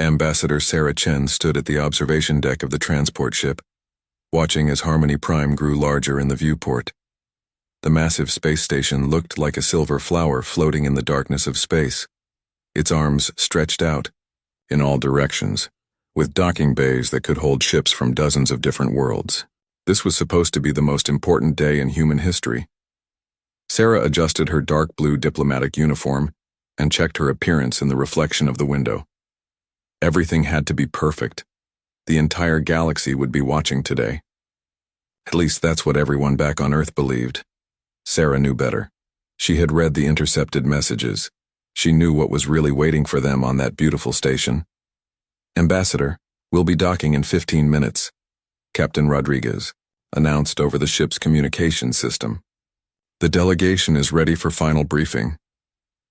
Ambassador Sarah Chen stood at the observation deck of the transport ship, watching as Harmony Prime grew larger in the viewport. The massive space station looked like a silver flower floating in the darkness of space, its arms stretched out, in all directions, with docking bays that could hold ships from dozens of different worlds. This was supposed to be the most important day in human history. Sarah adjusted her dark blue diplomatic uniform and checked her appearance in the reflection of the window. Everything had to be perfect. The entire galaxy would be watching today. At least that's what everyone back on Earth believed. Sarah knew better. She had read the intercepted messages. She knew what was really waiting for them on that beautiful station. "Ambassador, we'll be docking in 15 minutes, Captain Rodriguez announced over the ship's communication system. "The delegation is ready for final briefing."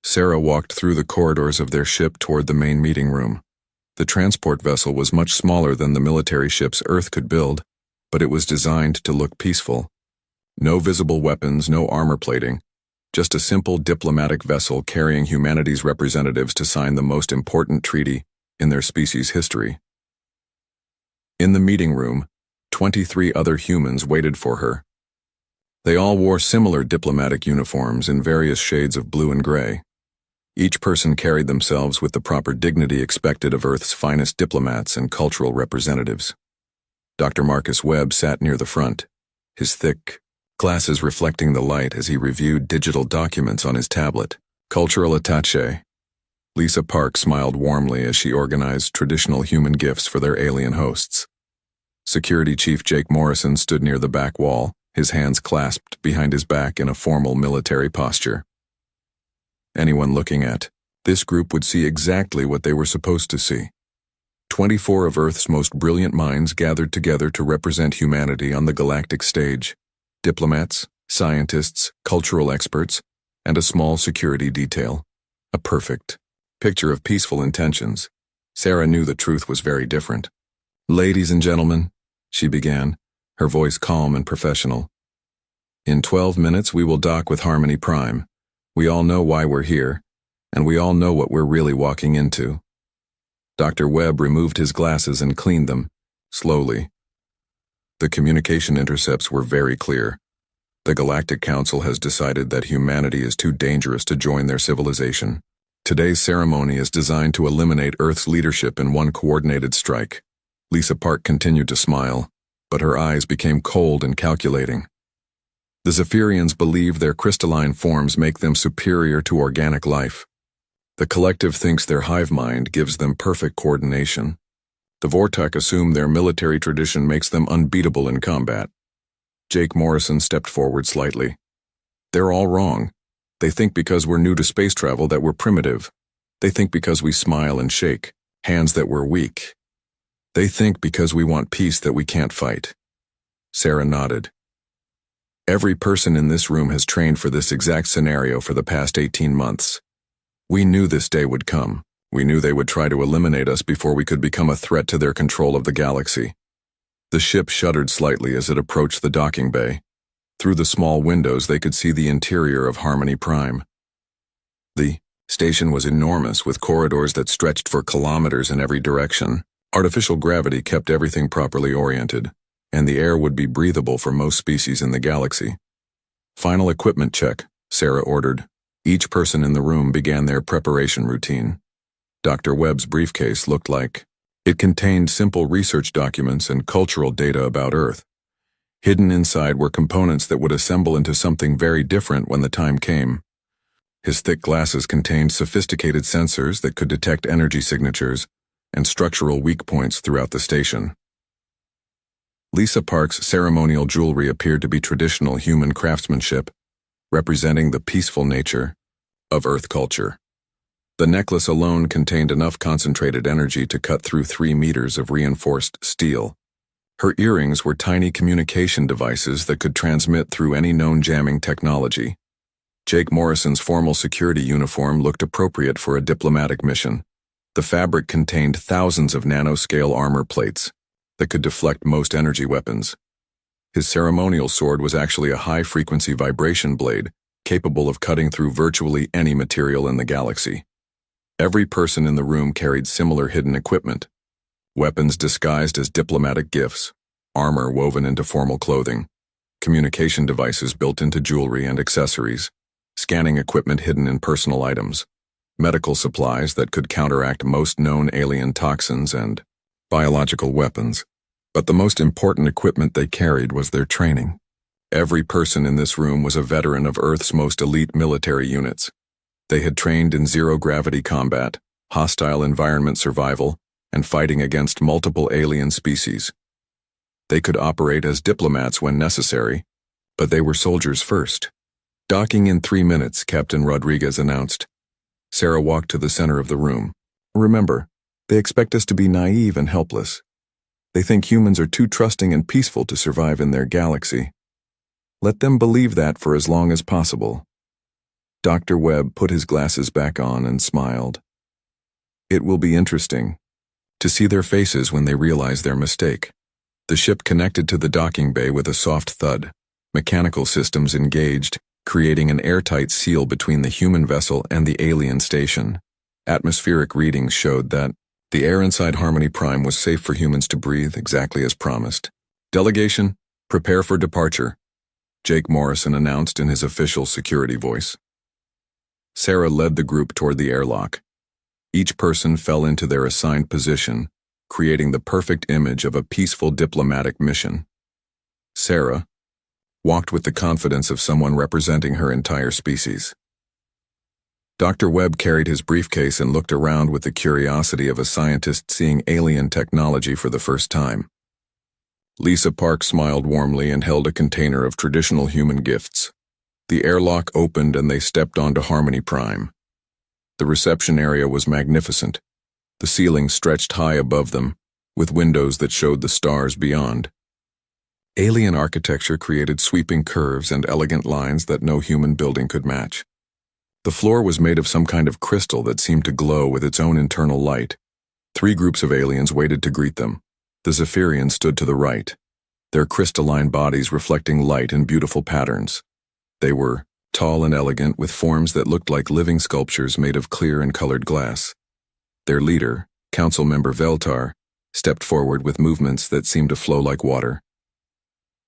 Sarah walked through the corridors of their ship toward the main meeting room. The transport vessel was much smaller than the military ships Earth could build, but it was designed to look peaceful. No visible weapons, no armor plating, just a simple diplomatic vessel carrying humanity's representatives to sign the most important treaty in their species' history. In the meeting room, 23 other humans waited for her. They all wore similar diplomatic uniforms in various shades of blue and gray. Each person carried themselves with the proper dignity expected of Earth's finest diplomats and cultural representatives. Dr. Marcus Webb sat near the front, his thick glasses reflecting the light as he reviewed digital documents on his tablet. Cultural attaché Lisa Park smiled warmly as she organized traditional human gifts for their alien hosts. Security Chief Jake Morrison stood near the back wall, his hands clasped behind his back in a formal military posture. Anyone looking at this group would see exactly what they were supposed to see. 24 of Earth's most brilliant minds gathered together to represent humanity on the galactic stage. Diplomats, scientists, cultural experts, and a small security detail. A perfect picture of peaceful intentions. Sarah knew the truth was very different. "Ladies and gentlemen," she began, her voice calm and professional. "In 12 minutes we will dock with Harmony Prime. We all know why we're here, and we all know what we're really walking into." Dr. Webb removed his glasses and cleaned them, slowly. The communication intercepts were very clear. The Galactic Council has decided that humanity is too dangerous to join their civilization. Today's ceremony is designed to eliminate Earth's leadership in one coordinated strike. Lisa Park continued to smile, but her eyes became cold and calculating. The Zephyrians believe their crystalline forms make them superior to organic life. The collective thinks their hive mind gives them perfect coordination. The Vortek assume their military tradition makes them unbeatable in combat. Jake Morrison stepped forward slightly. "They're all wrong. They think because we're new to space travel that we're primitive. They think because we smile and shake hands that we're weak. They think because we want peace that we can't fight." Sarah nodded. "Every person in this room has trained for this exact scenario for the past 18 months. We knew this day would come. We knew they would try to eliminate us before we could become a threat to their control of the galaxy." The ship shuddered slightly as it approached the docking bay. Through the small windows they could see the interior of Harmony Prime. The station was enormous, with corridors that stretched for kilometers in every direction. Artificial gravity kept everything properly oriented, and the air would be breathable for most species in the galaxy. "Final equipment check," Sarah ordered. Each person in the room began their preparation routine. Dr. Webb's briefcase looked like it contained simple research documents and cultural data about Earth. Hidden inside were components that would assemble into something very different when the time came. His thick glasses contained sophisticated sensors that could detect energy signatures and structural weak points throughout the station. Lisa Park's ceremonial jewelry appeared to be traditional human craftsmanship, representing the peaceful nature of Earth culture. The necklace alone contained enough concentrated energy to cut through 3 meters of reinforced steel. Her earrings were tiny communication devices that could transmit through any known jamming technology. Jake Morrison's formal security uniform looked appropriate for a diplomatic mission. The fabric contained thousands of nanoscale armor plates that could deflect most energy weapons. His ceremonial sword was actually a high-frequency vibration blade, capable of cutting through virtually any material in the galaxy. Every person in the room carried similar hidden equipment, weapons disguised as diplomatic gifts, armor woven into formal clothing, communication devices built into jewelry and accessories, scanning equipment hidden in personal items, medical supplies that could counteract most known alien toxins and biological weapons. But the most important equipment they carried was their training. Every person in this room was a veteran of Earth's most elite military units. They had trained in zero-gravity combat, hostile environment survival, and fighting against multiple alien species. They could operate as diplomats when necessary, but they were soldiers first. Docking in 3 minutes, Captain Rodriguez announced. Sarah walked to the center of the room. Remember, they expect us to be naive and helpless. They think humans are too trusting and peaceful to survive in their galaxy. Let them believe that for as long as possible. Dr. Webb put his glasses back on and smiled. It will be interesting to see their faces when they realize their mistake. The ship connected to the docking bay with a soft thud. Mechanical systems engaged, creating an airtight seal between the human vessel and the alien station. Atmospheric readings showed that the air inside Harmony Prime was safe for humans to breathe, exactly as promised. Delegation, prepare for departure, Jake Morrison announced in his official security voice. Sarah led the group toward the airlock. Each person fell into their assigned position, creating the perfect image of a peaceful diplomatic mission. Sarah walked with the confidence of someone representing her entire species. Dr. Webb carried his briefcase and looked around with the curiosity of a scientist seeing alien technology for the first time. Lisa Park smiled warmly and held a container of traditional human gifts. The airlock opened and they stepped onto Harmony Prime. The reception area was magnificent. The ceiling stretched high above them, with windows that showed the stars beyond. Alien architecture created sweeping curves and elegant lines that no human building could match. The floor was made of some kind of crystal that seemed to glow with its own internal light. 3 groups of aliens waited to greet them. The Zephyrians stood to the right, their crystalline bodies reflecting light in beautiful patterns. They were tall and elegant, with forms that looked like living sculptures made of clear and colored glass. Their leader, Council Member Veltar, stepped forward with movements that seemed to flow like water.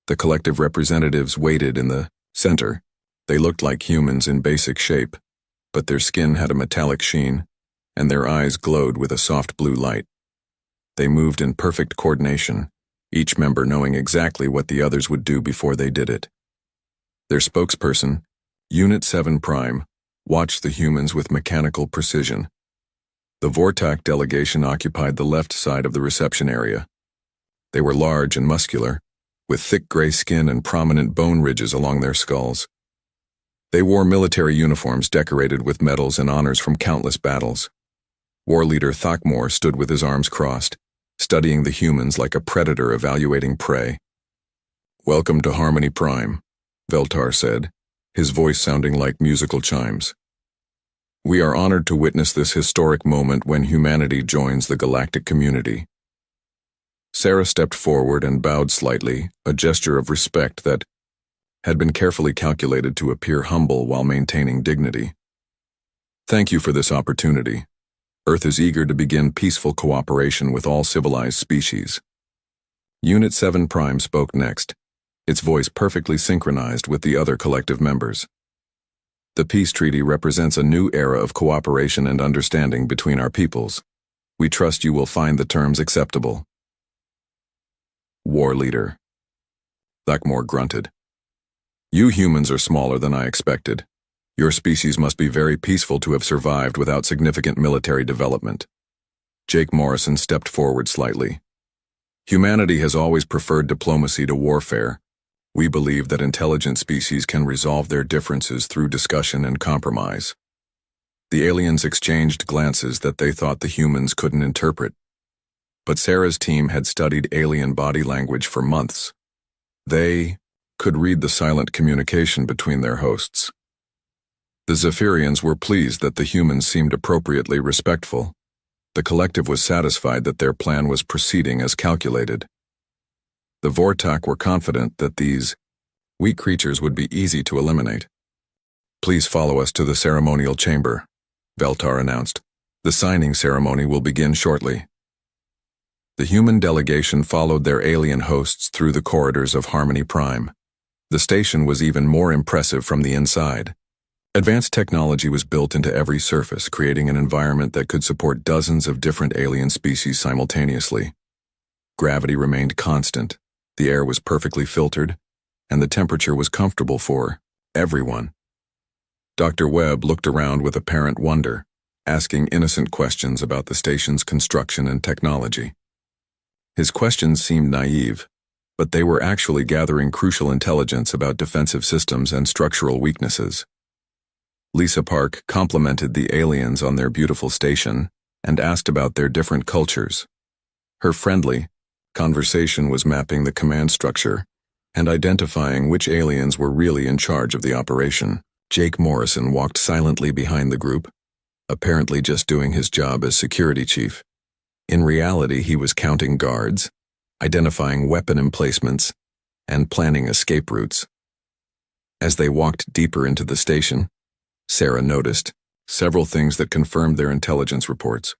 The collective representatives waited in the center. They looked like humans in basic shape, but their skin had a metallic sheen, and their eyes glowed with a soft blue light. They moved in perfect coordination, each member knowing exactly what the others would do before they did it. Their spokesperson, Unit 7 Prime, watched the humans with mechanical precision. The Vortak delegation occupied the left side of the reception area. They were large and muscular, with thick gray skin and prominent bone ridges along their skulls. They wore military uniforms decorated with medals and honors from countless battles. War Leader Thakmor stood with his arms crossed, studying the humans like a predator evaluating prey. "Welcome to Harmony Prime," Veltar said, his voice sounding like musical chimes. "We are honored to witness this historic moment when humanity joins the galactic community." Sarah stepped forward and bowed slightly, a gesture of respect that had been carefully calculated to appear humble while maintaining dignity. "Thank you for this opportunity. Earth is eager to begin peaceful cooperation with all civilized species." Unit 7 Prime spoke next, its voice perfectly synchronized with the other collective members. "The peace treaty represents a new era of cooperation and understanding between our peoples. We trust you will find the terms acceptable." War Leader Thakmor grunted. "You humans are smaller than I expected. Your species must be very peaceful to have survived without significant military development." Jake Morrison stepped forward slightly. "Humanity has always preferred diplomacy to warfare. We believe that intelligent species can resolve their differences through discussion and compromise." The aliens exchanged glances that they thought the humans couldn't interpret. But Sarah's team had studied alien body language for months. They could read the silent communication between their hosts. The Zephyrians were pleased that the humans seemed appropriately respectful. The collective was satisfied that their plan was proceeding as calculated. The Vortak were confident that these weak creatures would be easy to eliminate. "Please follow us to the ceremonial chamber," Veltar announced. The signing ceremony will begin shortly. The human delegation followed their alien hosts through the corridors of Harmony Prime. The station was even more impressive from the inside. Advanced technology was built into every surface, creating an environment that could support dozens of different alien species simultaneously. Gravity remained constant, the air was perfectly filtered, and the temperature was comfortable for everyone. Dr. Webb looked around with apparent wonder, asking innocent questions about the station's construction and technology. His questions seemed naive, but they were actually gathering crucial intelligence about defensive systems and structural weaknesses. Lisa Park complimented the aliens on their beautiful station and asked about their different cultures. Her friendly conversation was mapping the command structure and identifying which aliens were really in charge of the operation. Jake Morrison walked silently behind the group, apparently just doing his job as security chief. In reality, he was counting guards, identifying weapon emplacements, and planning escape routes. As they walked deeper into the station, Sarah noticed several things that confirmed their intelligence reports.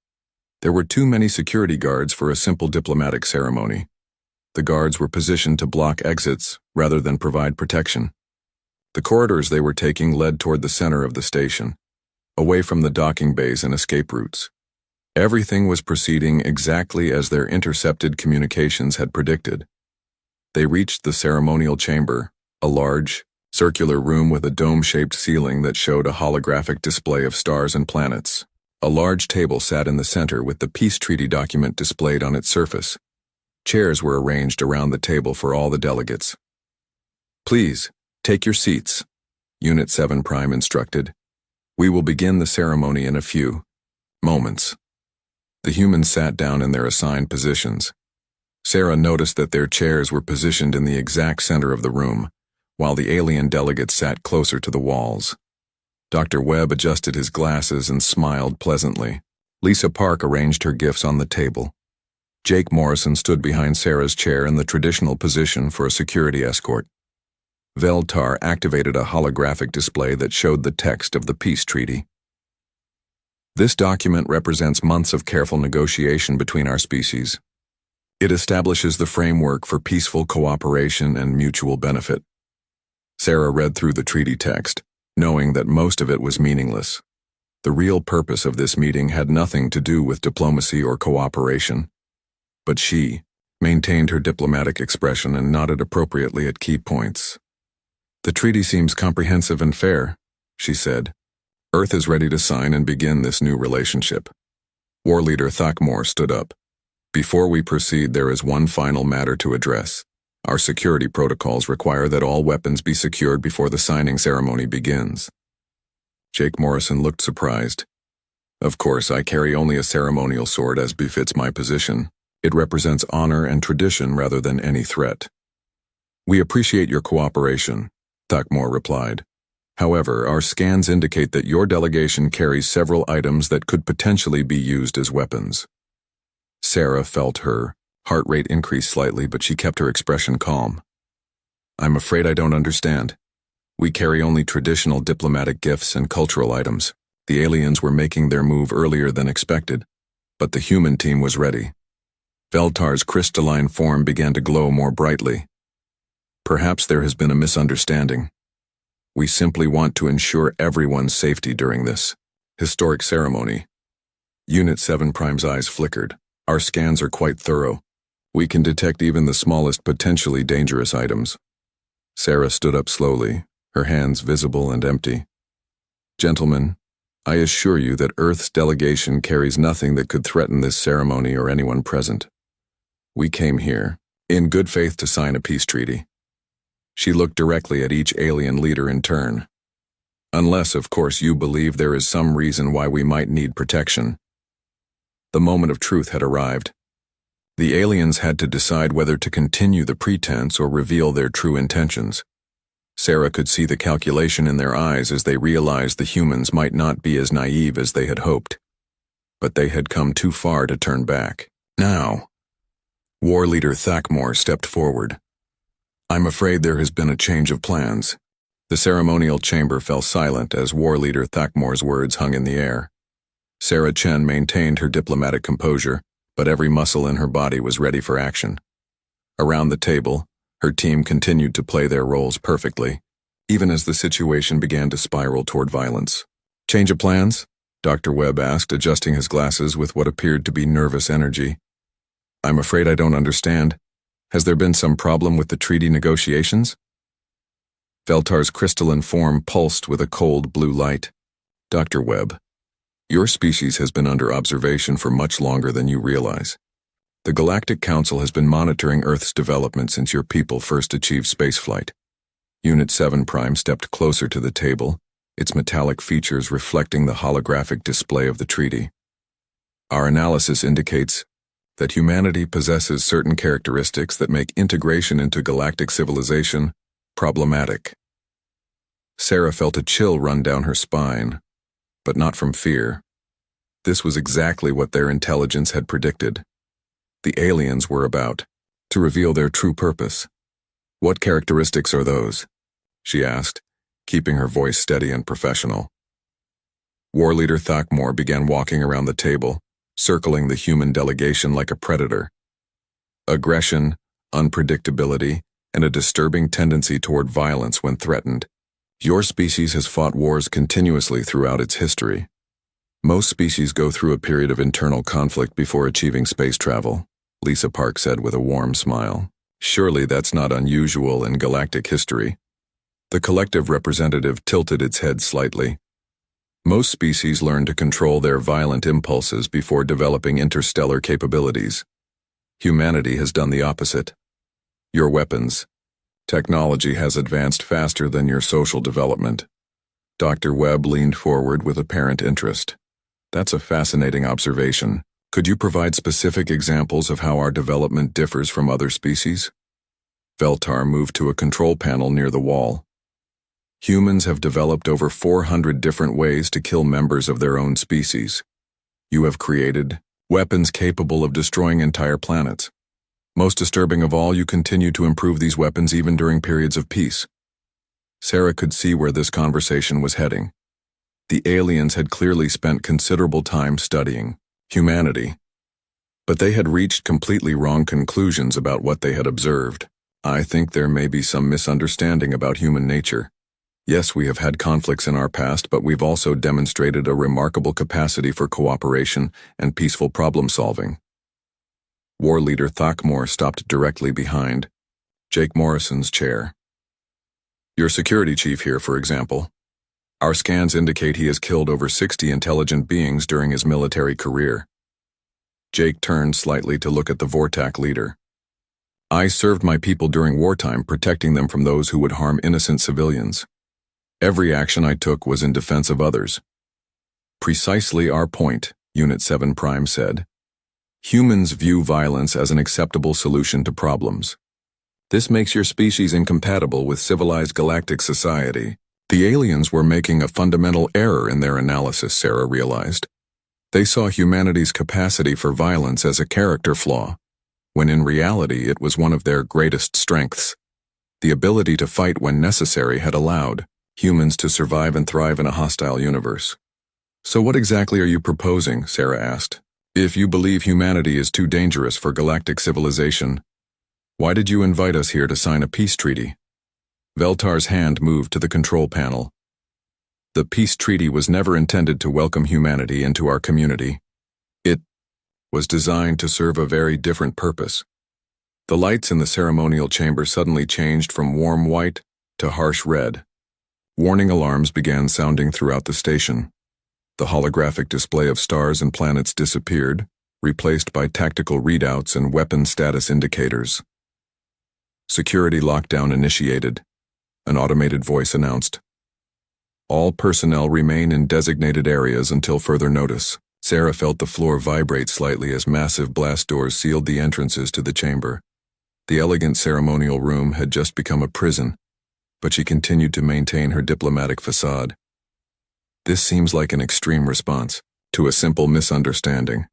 There were too many security guards for a simple diplomatic ceremony. The guards were positioned to block exits rather than provide protection. The corridors they were taking led toward the center of the station, away from the docking bays and escape routes. Everything was proceeding exactly as their intercepted communications had predicted. They reached the ceremonial chamber, a large, circular room with a dome-shaped ceiling that showed a holographic display of stars and planets. A large table sat in the center with the peace treaty document displayed on its surface. Chairs were arranged around the table for all the delegates. "Please, take your seats," Unit 7 Prime instructed. "We will begin the ceremony in a few moments." The humans sat down in their assigned positions. Sarah noticed that their chairs were positioned in the exact center of the room, while the alien delegates sat closer to the walls. Dr. Webb adjusted his glasses and smiled pleasantly. Lisa Park arranged her gifts on the table. Jake Morrison stood behind Sarah's chair in the traditional position for a security escort. Veltar activated a holographic display that showed the text of the peace treaty. "This document represents months of careful negotiation between our species. It establishes the framework for peaceful cooperation and mutual benefit." Sarah read through the treaty text, knowing that most of it was meaningless. The real purpose of this meeting had nothing to do with diplomacy or cooperation. But she maintained her diplomatic expression and nodded appropriately at key points. "The treaty seems comprehensive and fair," she said. "Earth is ready to sign and begin this new relationship." War Leader Thakmor stood up. "Before we proceed, there is one final matter to address. Our security protocols require that all weapons be secured before the signing ceremony begins." Jake Morrison looked surprised. "Of course, I carry only a ceremonial sword as befits my position. It represents honor and tradition rather than any threat." "We appreciate your cooperation," Thakmor replied. "However, our scans indicate that your delegation carries several items that could potentially be used as weapons." Sarah felt her heart rate increase slightly, but she kept her expression calm. "I'm afraid I don't understand. We carry only traditional diplomatic gifts and cultural items. The aliens were making their move earlier than expected, but the human team was ready." Veltar's crystalline form began to glow more brightly. "Perhaps there has been a misunderstanding. We simply want to ensure everyone's safety during this historic ceremony." Unit 7 Prime's eyes flickered. "Our scans are quite thorough. We can detect even the smallest potentially dangerous items." Sarah stood up slowly, her hands visible and empty. "Gentlemen, I assure you that Earth's delegation carries nothing that could threaten this ceremony or anyone present. We came here, in good faith, to sign a peace treaty." She looked directly at each alien leader in turn. "Unless, of course, you believe there is some reason why we might need protection." The moment of truth had arrived. The aliens had to decide whether to continue the pretense or reveal their true intentions. Sarah could see the calculation in their eyes as they realized the humans might not be as naive as they had hoped. But they had come too far to turn back. "Now," War Leader Thakmor stepped forward. "I'm afraid there has been a change of plans." The ceremonial chamber fell silent as War Leader Thakmor's words hung in the air. Sarah Chen maintained her diplomatic composure, but every muscle in her body was ready for action. Around the table, her team continued to play their roles perfectly, even as the situation began to spiral toward violence. "Change of plans?" Dr. Webb asked, adjusting his glasses with what appeared to be nervous energy. "I'm afraid I don't understand. Has there been some problem with the treaty negotiations?" Veltar's crystalline form pulsed with a cold blue light. "Dr. Webb, your species has been under observation for much longer than you realize. The Galactic Council has been monitoring Earth's development since your people first achieved spaceflight." Unit 7 Prime stepped closer to the table, its metallic features reflecting the holographic display of the treaty. "Our analysis indicates that humanity possesses certain characteristics that make integration into galactic civilization problematic." Sarah felt a chill run down her spine, but not from fear. This was exactly what their intelligence had predicted. The aliens were about to reveal their true purpose. "What characteristics are those?" she asked, keeping her voice steady and professional. War Leader Thakmor began walking around the table, circling the human delegation like a predator. "Aggression, unpredictability, and a disturbing tendency toward violence when threatened. Your species has fought wars continuously throughout its history. Most species go through a period of internal conflict before achieving space travel," Lisa Park said with a warm smile. "Surely that's not unusual in galactic history." The collective representative tilted its head slightly. "Most species learn to control their violent impulses before developing interstellar capabilities. Humanity has done the opposite. Your weapons, technology has advanced faster than your social development." Dr. Webb leaned forward with apparent interest. "That's a fascinating observation. Could you provide specific examples of how our development differs from other species?" Veltar moved to a control panel near the wall. "Humans have developed over 400 different ways to kill members of their own species. You have created weapons capable of destroying entire planets. Most disturbing of all, you continue to improve these weapons even during periods of peace." Sarah could see where this conversation was heading. The aliens had clearly spent considerable time studying humanity, but they had reached completely wrong conclusions about what they had observed. "I think there may be some misunderstanding about human nature. Yes, we have had conflicts in our past, but we've also demonstrated a remarkable capacity for cooperation and peaceful problem-solving." War Leader Thakmor stopped directly behind Jake Morrison's chair. "Your security chief here, for example. Our scans indicate he has killed over 60 intelligent beings during his military career." Jake turned slightly to look at the Vortak leader. "I served my people during wartime, protecting them from those who would harm innocent civilians. Every action I took was in defense of others." "Precisely our point," Unit 7 Prime said. "Humans view violence as an acceptable solution to problems. This makes your species incompatible with civilized galactic society." The aliens were making a fundamental error in their analysis, Sarah realized. They saw humanity's capacity for violence as a character flaw, when in reality it was one of their greatest strengths. The ability to fight when necessary had allowed humans to survive and thrive in a hostile universe. "So what exactly are you proposing?" Sarah asked. "If you believe humanity is too dangerous for galactic civilization, why did you invite us here to sign a peace treaty?" Veltar's hand moved to the control panel. "The peace treaty was never intended to welcome humanity into our community. It was designed to serve a very different purpose." The lights in the ceremonial chamber suddenly changed from warm white to harsh red. Warning alarms began sounding throughout the station. The holographic display of stars and planets disappeared, replaced by tactical readouts and weapon status indicators. "Security lockdown initiated," an automated voice announced. "All personnel remain in designated areas until further notice." Sarah felt the floor vibrate slightly as massive blast doors sealed the entrances to the chamber. The elegant ceremonial room had just become a prison, but she continued to maintain her diplomatic facade. "This seems like an extreme response to a simple misunderstanding.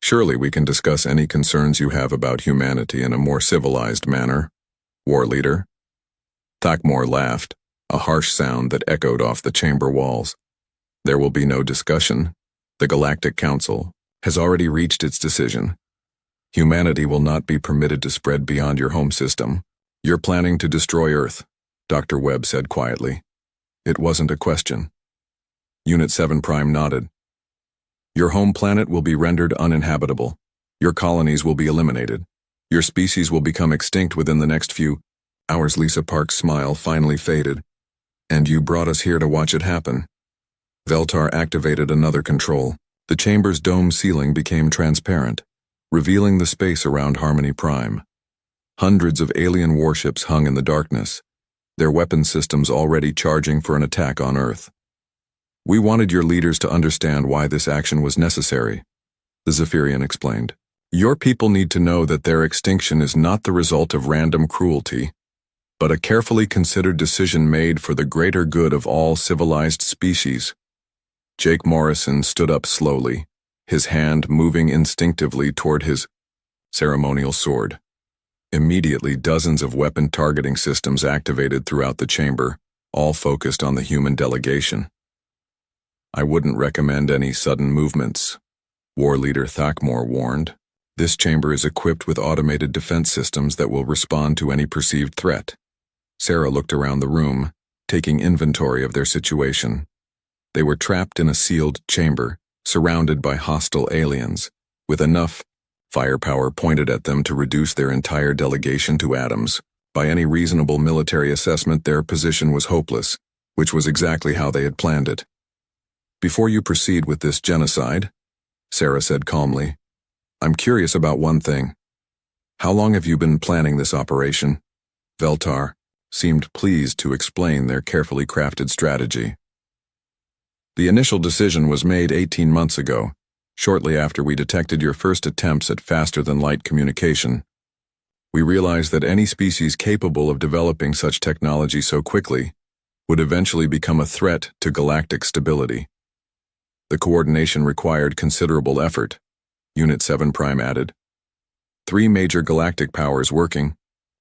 Surely we can discuss any concerns you have about humanity in a more civilized manner, War Leader." Thakmor laughed, a harsh sound that echoed off the chamber walls. "There will be no discussion. The Galactic Council has already reached its decision. Humanity will not be permitted to spread beyond your home system. You're planning to destroy Earth, Dr. Webb said quietly. It wasn't a question. Unit 7 Prime nodded. Your home planet will be rendered uninhabitable. Your colonies will be eliminated. Your species will become extinct within the next few hours. Lisa Park's smile finally faded. And you brought us here to watch it happen. Veltar activated another control. The chamber's dome ceiling became transparent, revealing the space around Harmony Prime. Hundreds of alien warships hung in the darkness, their weapon systems already charging for an attack on Earth. We wanted your leaders to understand why this action was necessary, the Zephyrian explained. Your people need to know that their extinction is not the result of random cruelty, but a carefully considered decision made for the greater good of all civilized species. Jake Morrison stood up slowly, his hand moving instinctively toward his ceremonial sword. Immediately, dozens of weapon targeting systems activated throughout the chamber, all focused on the human delegation. I wouldn't recommend any sudden movements, War Leader Thakmor warned. This chamber is equipped with automated defense systems that will respond to any perceived threat. Sarah looked around the room, taking inventory of their situation. They were trapped in a sealed chamber, surrounded by hostile aliens, with enough firepower pointed at them to reduce their entire delegation to atoms. By any reasonable military assessment, their position was hopeless, which was exactly how they had planned it. Before you proceed with this genocide, Sarah said calmly, I'm curious about one thing. How long have you been planning this operation? Veltar seemed pleased to explain their carefully crafted strategy. The initial decision was made 18 months ago, shortly after we detected your first attempts at faster-than-light communication. We realized that any species capable of developing such technology so quickly would eventually become a threat to galactic stability. The coordination required considerable effort, Unit 7 Prime added. 3 major galactic powers working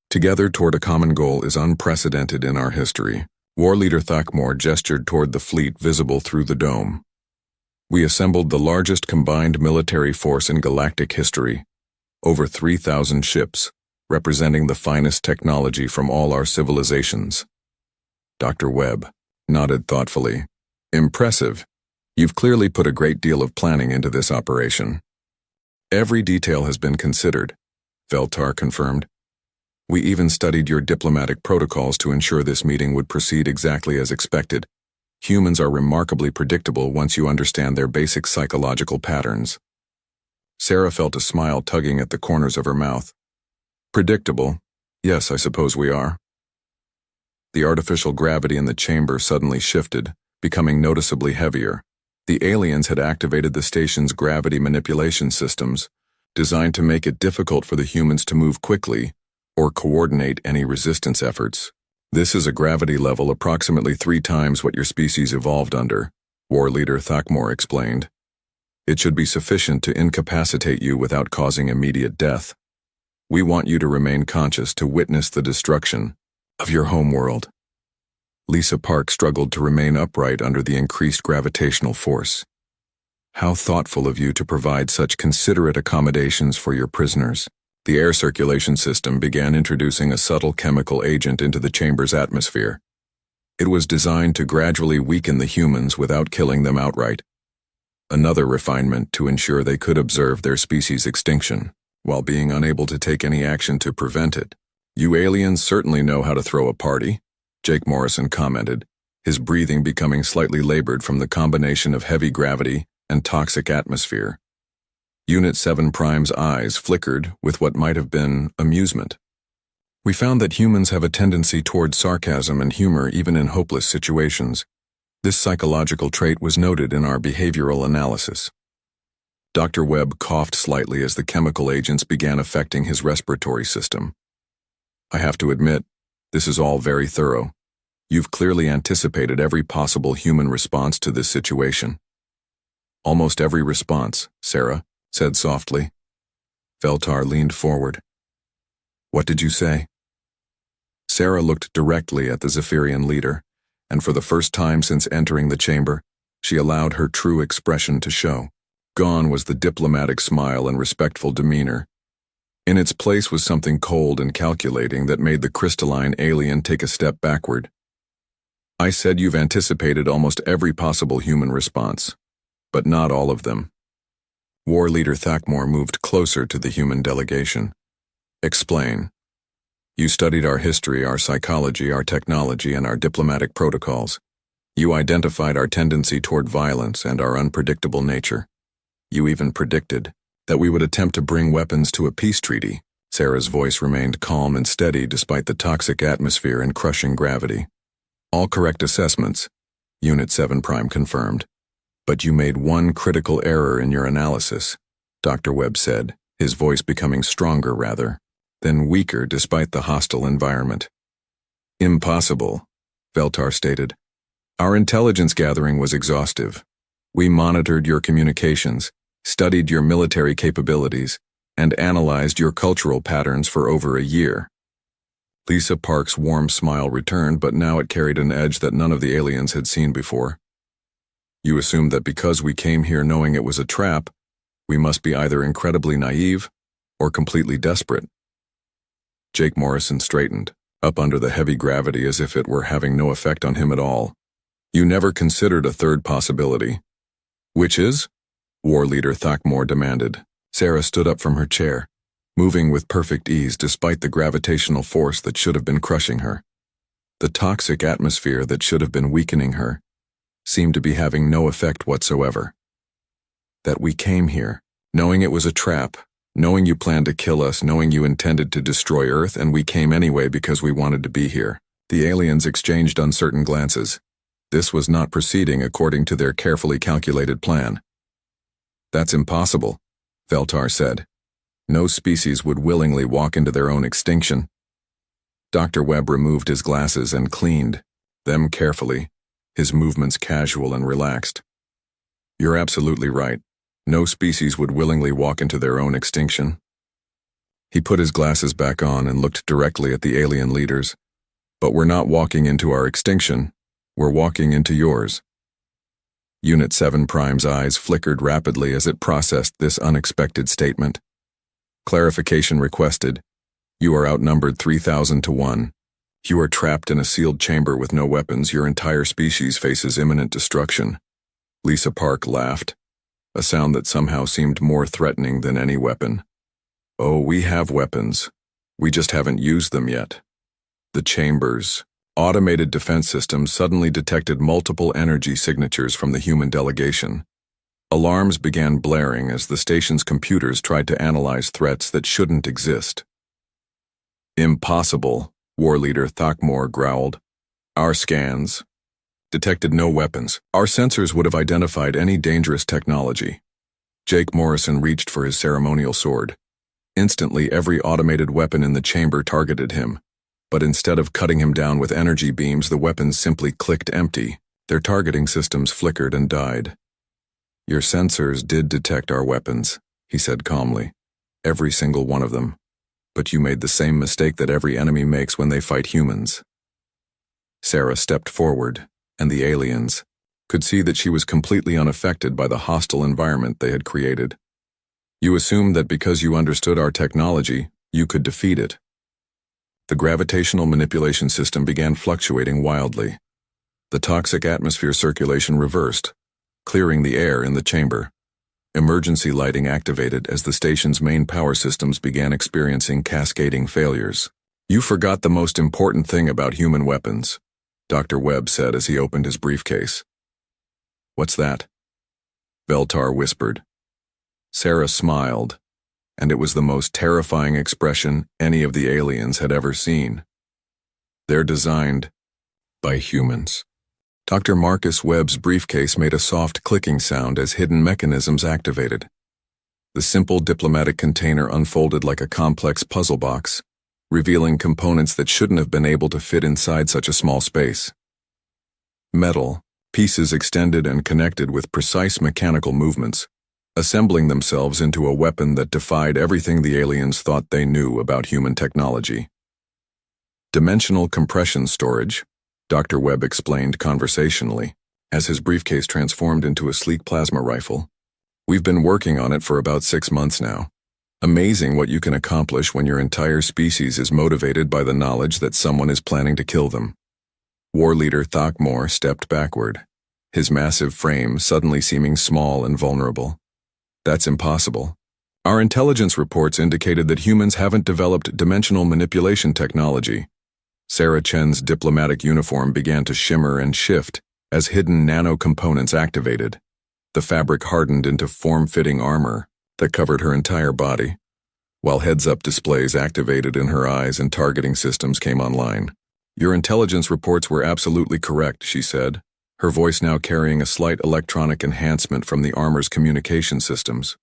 together toward a common goal is unprecedented in our history. War Leader Thakmor gestured toward the fleet visible through the dome. We assembled the largest combined military force in galactic history, over 3,000 ships, representing the finest technology from all our civilizations. Dr. Webb nodded thoughtfully. Impressive. You've clearly put a great deal of planning into this operation. Every detail has been considered, Veltar confirmed. We even studied your diplomatic protocols to ensure this meeting would proceed exactly as expected. Humans are remarkably predictable once you understand their basic psychological patterns. Sarah felt a smile tugging at the corners of her mouth. Predictable? Yes, I suppose we are. The artificial gravity in the chamber suddenly shifted, becoming noticeably heavier. The aliens had activated the station's gravity manipulation systems, designed to make it difficult for the humans to move quickly or coordinate any resistance efforts. This is a gravity level approximately 3 times what your species evolved under, War Leader Thakmor explained. It should be sufficient to incapacitate you without causing immediate death. We want you to remain conscious to witness the destruction of your homeworld. Lisa Park struggled to remain upright under the increased gravitational force. How thoughtful of you to provide such considerate accommodations for your prisoners. The air circulation system began introducing a subtle chemical agent into the chamber's atmosphere. It was designed to gradually weaken the humans without killing them outright. Another refinement to ensure they could observe their species' extinction, while being unable to take any action to prevent it. You aliens certainly know how to throw a party, Jake Morrison commented, his breathing becoming slightly labored from the combination of heavy gravity and toxic atmosphere. Unit 7 Prime's eyes flickered with what might have been amusement. We found that humans have a tendency toward sarcasm and humor even in hopeless situations. This psychological trait was noted in our behavioral analysis. Dr. Webb coughed slightly as the chemical agents began affecting his respiratory system. I have to admit, this is all very thorough. You've clearly anticipated every possible human response to this situation. Almost every response, Sarah said softly. Veltar leaned forward. What did you say? Sarah looked directly at the Zephyrian leader, and for the first time since entering the chamber, She allowed her true expression to show. Gone was the diplomatic smile and respectful demeanor. In its place was something cold and calculating that made the crystalline alien take a step backward. I said you've anticipated almost every possible human response, but not all of them. War Leader Thakmor moved closer to the human delegation. Explain. You studied our history, our psychology, our technology, and our diplomatic protocols. You identified our tendency toward violence and our unpredictable nature. You even predicted that we would attempt to bring weapons to a peace treaty. Sarah's voice remained calm and steady despite the toxic atmosphere and crushing gravity. All correct assessments, Unit 7 Prime confirmed. But you made one critical error in your analysis, Dr. Webb said, his voice becoming stronger rather, then weaker despite the hostile environment. Impossible, Veltar stated. Our intelligence gathering was exhaustive. We monitored your communications, studied your military capabilities, and analyzed your cultural patterns for over a year. Lisa Park's warm smile returned, but now it carried an edge that none of the aliens had seen before. You assumed that because we came here knowing it was a trap, we must be either incredibly naive or completely desperate. Jake Morrison straightened, up under the heavy gravity as if it were having no effect on him at all. You never considered a third possibility. Which is? War Leader Thakmor demanded. Sarah stood up from her chair, moving with perfect ease despite the gravitational force that should have been crushing her. The toxic atmosphere that should have been weakening her seemed to be having no effect whatsoever. That we came here, knowing it was a trap, knowing you planned to kill us, knowing you intended to destroy Earth, and we came anyway because we wanted to be here. The aliens exchanged uncertain glances. This was not proceeding according to their carefully calculated plan. That's impossible, Veltar said. No species would willingly walk into their own extinction. Dr. Webb removed his glasses and cleaned them carefully, his movements casual and relaxed. You're absolutely right. No species would willingly walk into their own extinction. He put his glasses back on and looked directly at the alien leaders. But we're not walking into our extinction. We're walking into yours. Unit 7 Prime's eyes flickered rapidly as it processed this unexpected statement. Clarification requested. You are outnumbered 3,000 to 1. You are trapped in a sealed chamber with no weapons. Your entire species faces imminent destruction. Lisa Park laughed, a sound that somehow seemed more threatening than any weapon. Oh, we have weapons. We just haven't used them yet. The chambers. Automated defense systems suddenly detected multiple energy signatures from the human delegation. Alarms began blaring as the station's computers tried to analyze threats that shouldn't exist. Impossible, War Leader Thakmor growled. Our scans detected no weapons. Our sensors would have identified any dangerous technology. Jake Morrison reached for his ceremonial sword. Instantly, every automated weapon in the chamber targeted him. But instead of cutting him down with energy beams, the weapons simply clicked empty. Their targeting systems flickered and died. Your sensors did detect our weapons, he said calmly. Every single one of them. But you made the same mistake that every enemy makes when they fight humans. Sarah stepped forward, and the aliens could see that she was completely unaffected by the hostile environment they had created. You assumed that because you understood our technology, you could defeat it. The gravitational manipulation system began fluctuating wildly. The toxic atmosphere circulation reversed, clearing the air in the chamber. Emergency lighting activated as the station's main power systems began experiencing cascading failures. You forgot the most important thing about human weapons, Dr. Webb said as he opened his briefcase. What's that? Veltar whispered. Sarah smiled, and it was the most terrifying expression any of the aliens had ever seen. They're designed by humans. Dr. Marcus Webb's briefcase made a soft clicking sound as hidden mechanisms activated. The simple diplomatic container unfolded like a complex puzzle box, revealing components that shouldn't have been able to fit inside such a small space. Metal, pieces extended and connected with precise mechanical movements, assembling themselves into a weapon that defied everything the aliens thought they knew about human technology. Dimensional compression storage, Dr. Webb explained conversationally. as his briefcase transformed into a sleek plasma rifle. "We've been working on it for about 6 months now. Amazing what you can accomplish when your entire species is motivated by the knowledge that someone is planning to kill them." War leader Thakmor stepped backward, his massive frame suddenly seeming small and vulnerable. "That's impossible. Our intelligence reports indicated that humans haven't developed dimensional manipulation technology." Sarah Chen's diplomatic uniform began to shimmer and shift as hidden nano-components activated. The fabric hardened into form-fitting armor that covered her entire body, while heads-up displays activated in her eyes and targeting systems came online. "Your intelligence reports were absolutely correct," she said, her voice now carrying a slight electronic enhancement from the armor's communication systems.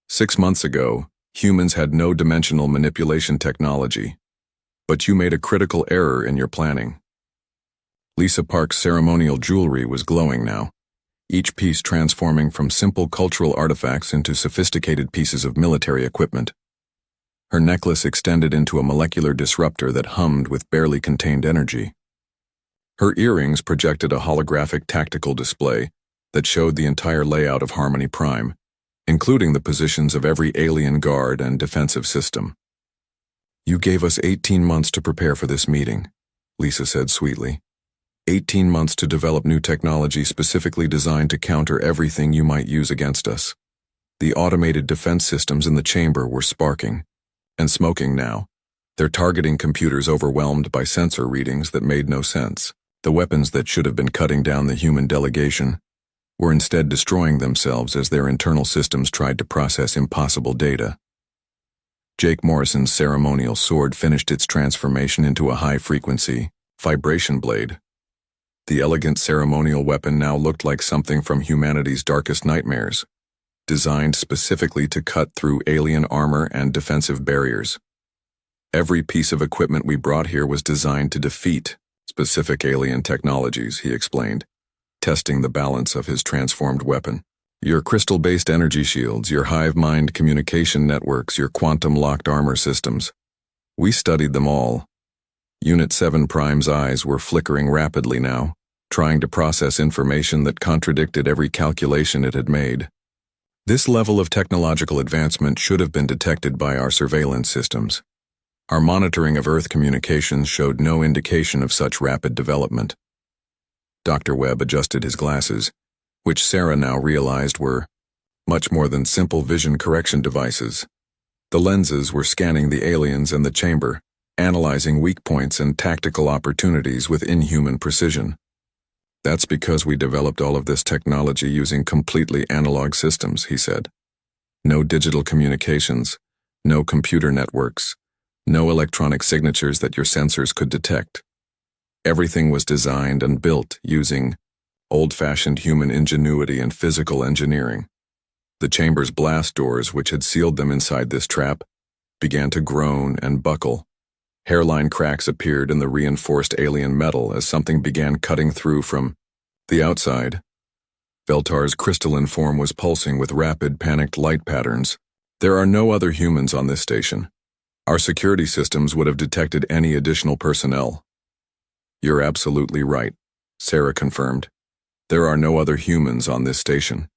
6 months ago, humans had no dimensional manipulation technology, but you made a critical error in your planning." Lisa Park's ceremonial jewelry was glowing now, each piece transforming from simple cultural artifacts into sophisticated pieces of military equipment. Her necklace extended into a molecular disruptor that hummed with barely contained energy. Her earrings projected a holographic tactical display that showed the entire layout of Harmony Prime, including the positions of every alien guard and defensive system. "You gave us 18 months to prepare for this meeting," Lisa said sweetly. 18 months to develop new technology specifically designed to counter everything you might use against us. The automated defense systems in the chamber were sparking and smoking now, their targeting computers overwhelmed by sensor readings that made no sense. The weapons that should have been cutting down the human delegation were instead destroying themselves as their internal systems tried to process impossible data. Jake Morrison's ceremonial sword finished its transformation into a high-frequency vibration blade. The elegant ceremonial weapon now looked like something from humanity's darkest nightmares, designed specifically to cut through alien armor and defensive barriers. "Every piece of equipment we brought here was designed to defeat specific alien technologies," he explained, testing the balance of his transformed weapon. "Your crystal-based energy shields, your hive-mind communication networks, your quantum-locked armor systems. We studied them all." Unit 7 Prime's eyes were flickering rapidly now, trying to process information that contradicted every calculation it had made. This level of technological advancement should have been detected by our surveillance systems. Our monitoring of Earth communications showed no indication of such rapid development. Dr. Webb adjusted his glasses, which Sarah now realized were much more than simple vision correction devices. The lenses were scanning the aliens in the chamber, analyzing weak points and tactical opportunities with inhuman precision. "That's because we developed all of this technology using completely analog systems," he said. "No digital communications, no computer networks, no electronic signatures that your sensors could detect. Everything was designed and built using old-fashioned human ingenuity and physical engineering." The chamber's blast doors, which had sealed them inside this trap, began to groan and buckle. Hairline cracks appeared in the reinforced alien metal as something began cutting through from the outside. Veltar's crystalline form was pulsing with rapid, panicked light patterns. "There are no other humans on this station. Our security systems would have detected any additional personnel." "You're absolutely right," Sarah confirmed. "There are no other humans on this station."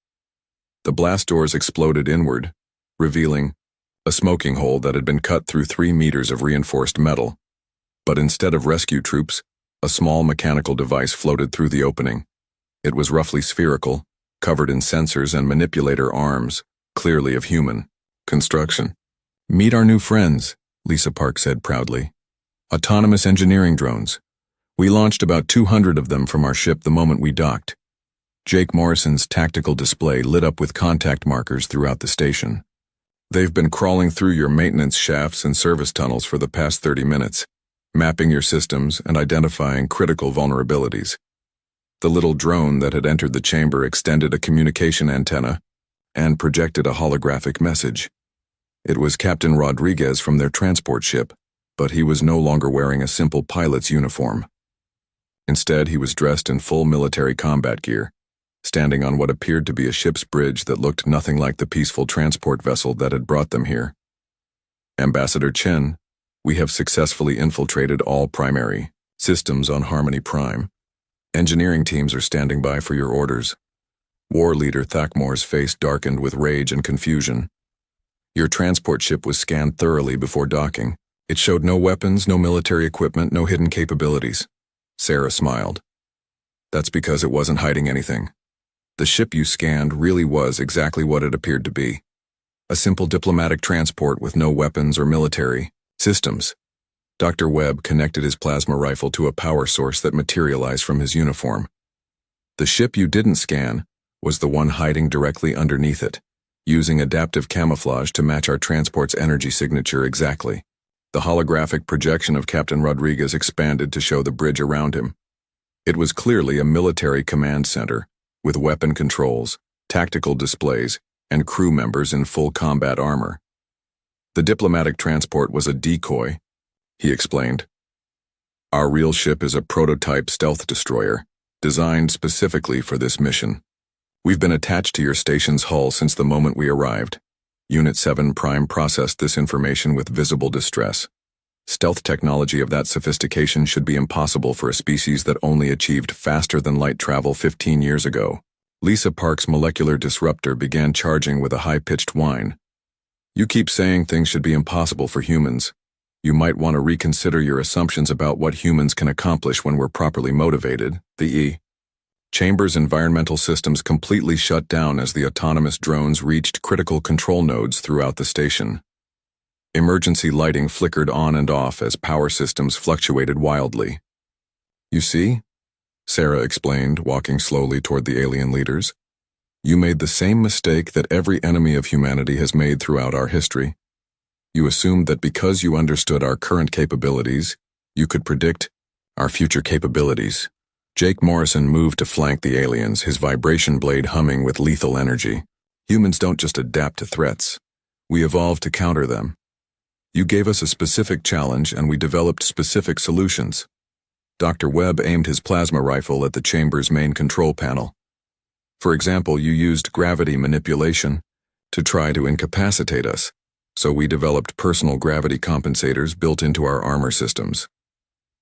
The blast doors exploded inward, revealing a smoking hole that had been cut through 3 meters of reinforced metal. But instead of rescue troops, a small mechanical device floated through the opening. It was roughly spherical, covered in sensors and manipulator arms, clearly of human construction. "Meet our new friends," Lisa Park said proudly. "Autonomous engineering drones. We launched about 200 of them from our ship the moment we docked." Jake Morrison's tactical display lit up with contact markers throughout the station. "They've been crawling through your maintenance shafts and service tunnels for the past 30 minutes, mapping your systems and identifying critical vulnerabilities." The little drone that had entered the chamber extended a communication antenna and projected a holographic message. It was Captain Rodriguez from their transport ship, but he was no longer wearing a simple pilot's uniform. Instead, he was dressed in full military combat gear, standing on what appeared to be a ship's bridge that looked nothing like the peaceful transport vessel that had brought them here. "Ambassador Chen, we have successfully infiltrated all primary systems on Harmony Prime. Engineering teams are standing by for your orders. War Leader Thakmore's face darkened with rage and confusion. Your transport ship was scanned thoroughly before docking. It showed no weapons, no military equipment, no hidden capabilities. Sarah smiled. That's because it wasn't hiding anything. The ship you scanned really was exactly what it appeared to be. A simple diplomatic transport with no weapons or military systems. Dr. Webb connected his plasma rifle to a power source that materialized from his uniform. The ship you didn't scan was the one hiding directly underneath it, using adaptive camouflage to match our transport's energy signature exactly. The holographic projection of Captain Rodriguez expanded to show the bridge around him. It was clearly a military command center, with weapon controls, tactical displays, and crew members in full combat armor. The diplomatic transport was a decoy, he explained. Our real ship is a prototype stealth destroyer, designed specifically for this mission. We've been attached to your station's hull since the moment we arrived. Unit 7 Prime processed this information with visible distress. Stealth technology of that sophistication should be impossible for a species that only achieved faster-than-light travel 15 years ago. Lisa Park's molecular disruptor began charging with a high-pitched whine. You keep saying things should be impossible for humans. You might want to reconsider your assumptions about what humans can accomplish when we're properly motivated. The Chamber's environmental systems completely shut down as the autonomous drones reached critical control nodes throughout the station. Emergency lighting flickered on and off as power systems fluctuated wildly. You see? Sarah explained, walking slowly toward the alien leaders. You made the same mistake that every enemy of humanity has made throughout our history. You assumed that because you understood our current capabilities, you could predict our future capabilities. Jake Morrison moved to flank the aliens, his vibration blade humming with lethal energy. Humans don't just adapt to threats. We evolved to counter them. You gave us a specific challenge and we developed specific solutions. Dr. Webb aimed his plasma rifle at the chamber's main control panel. For example, you used gravity manipulation to try to incapacitate us, so we developed personal gravity compensators built into our armor systems.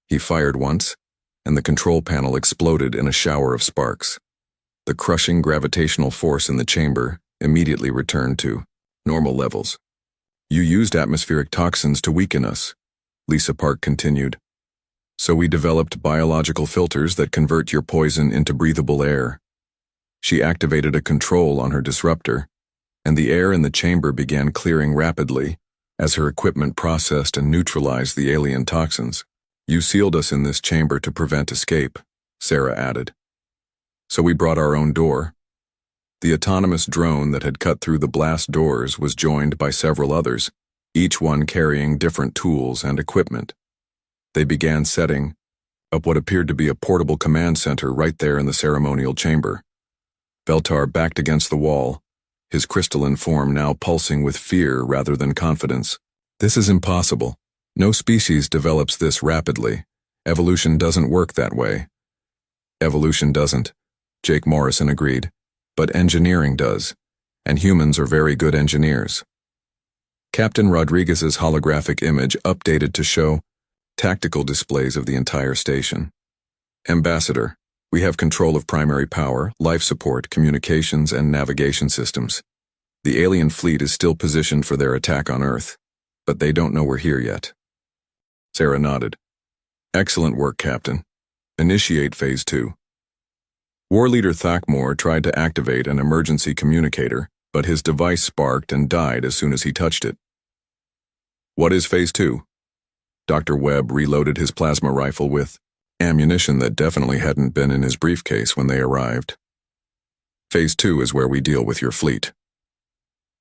He fired once, and the control panel exploded in a shower of sparks. The crushing gravitational force in the chamber immediately returned to normal levels. You used atmospheric toxins to weaken us, Lisa Park continued. So we developed biological filters that convert your poison into breathable air. She activated a control on her disruptor, and the air in the chamber began clearing rapidly as her equipment processed and neutralized the alien toxins. You sealed us in this chamber to prevent escape, Sarah added. So we brought our own door. The autonomous drone that had cut through the blast doors was joined by several others, each one carrying different tools and equipment. They began setting up what appeared to be a portable command center right there in the ceremonial chamber. Veltar backed against the wall, his crystalline form now pulsing with fear rather than confidence. This is impossible. No species develops this rapidly. Evolution doesn't work that way. Evolution doesn't, Jake Morrison agreed. But engineering does, and humans are very good engineers. Captain Rodriguez's holographic image updated to show tactical displays of the entire station. Ambassador, we have control of primary power, life support, communications, and navigation systems. The alien fleet is still positioned for their attack on Earth, but they don't know we're here yet. Sarah nodded. Excellent work, Captain. Initiate Phase 2. War Leader Thakmore tried to activate an emergency communicator, but his device sparked and died as soon as he touched it. What is Phase 2? Dr. Webb reloaded his plasma rifle with ammunition that definitely hadn't been in his briefcase when they arrived. Phase 2 is where we deal with your fleet.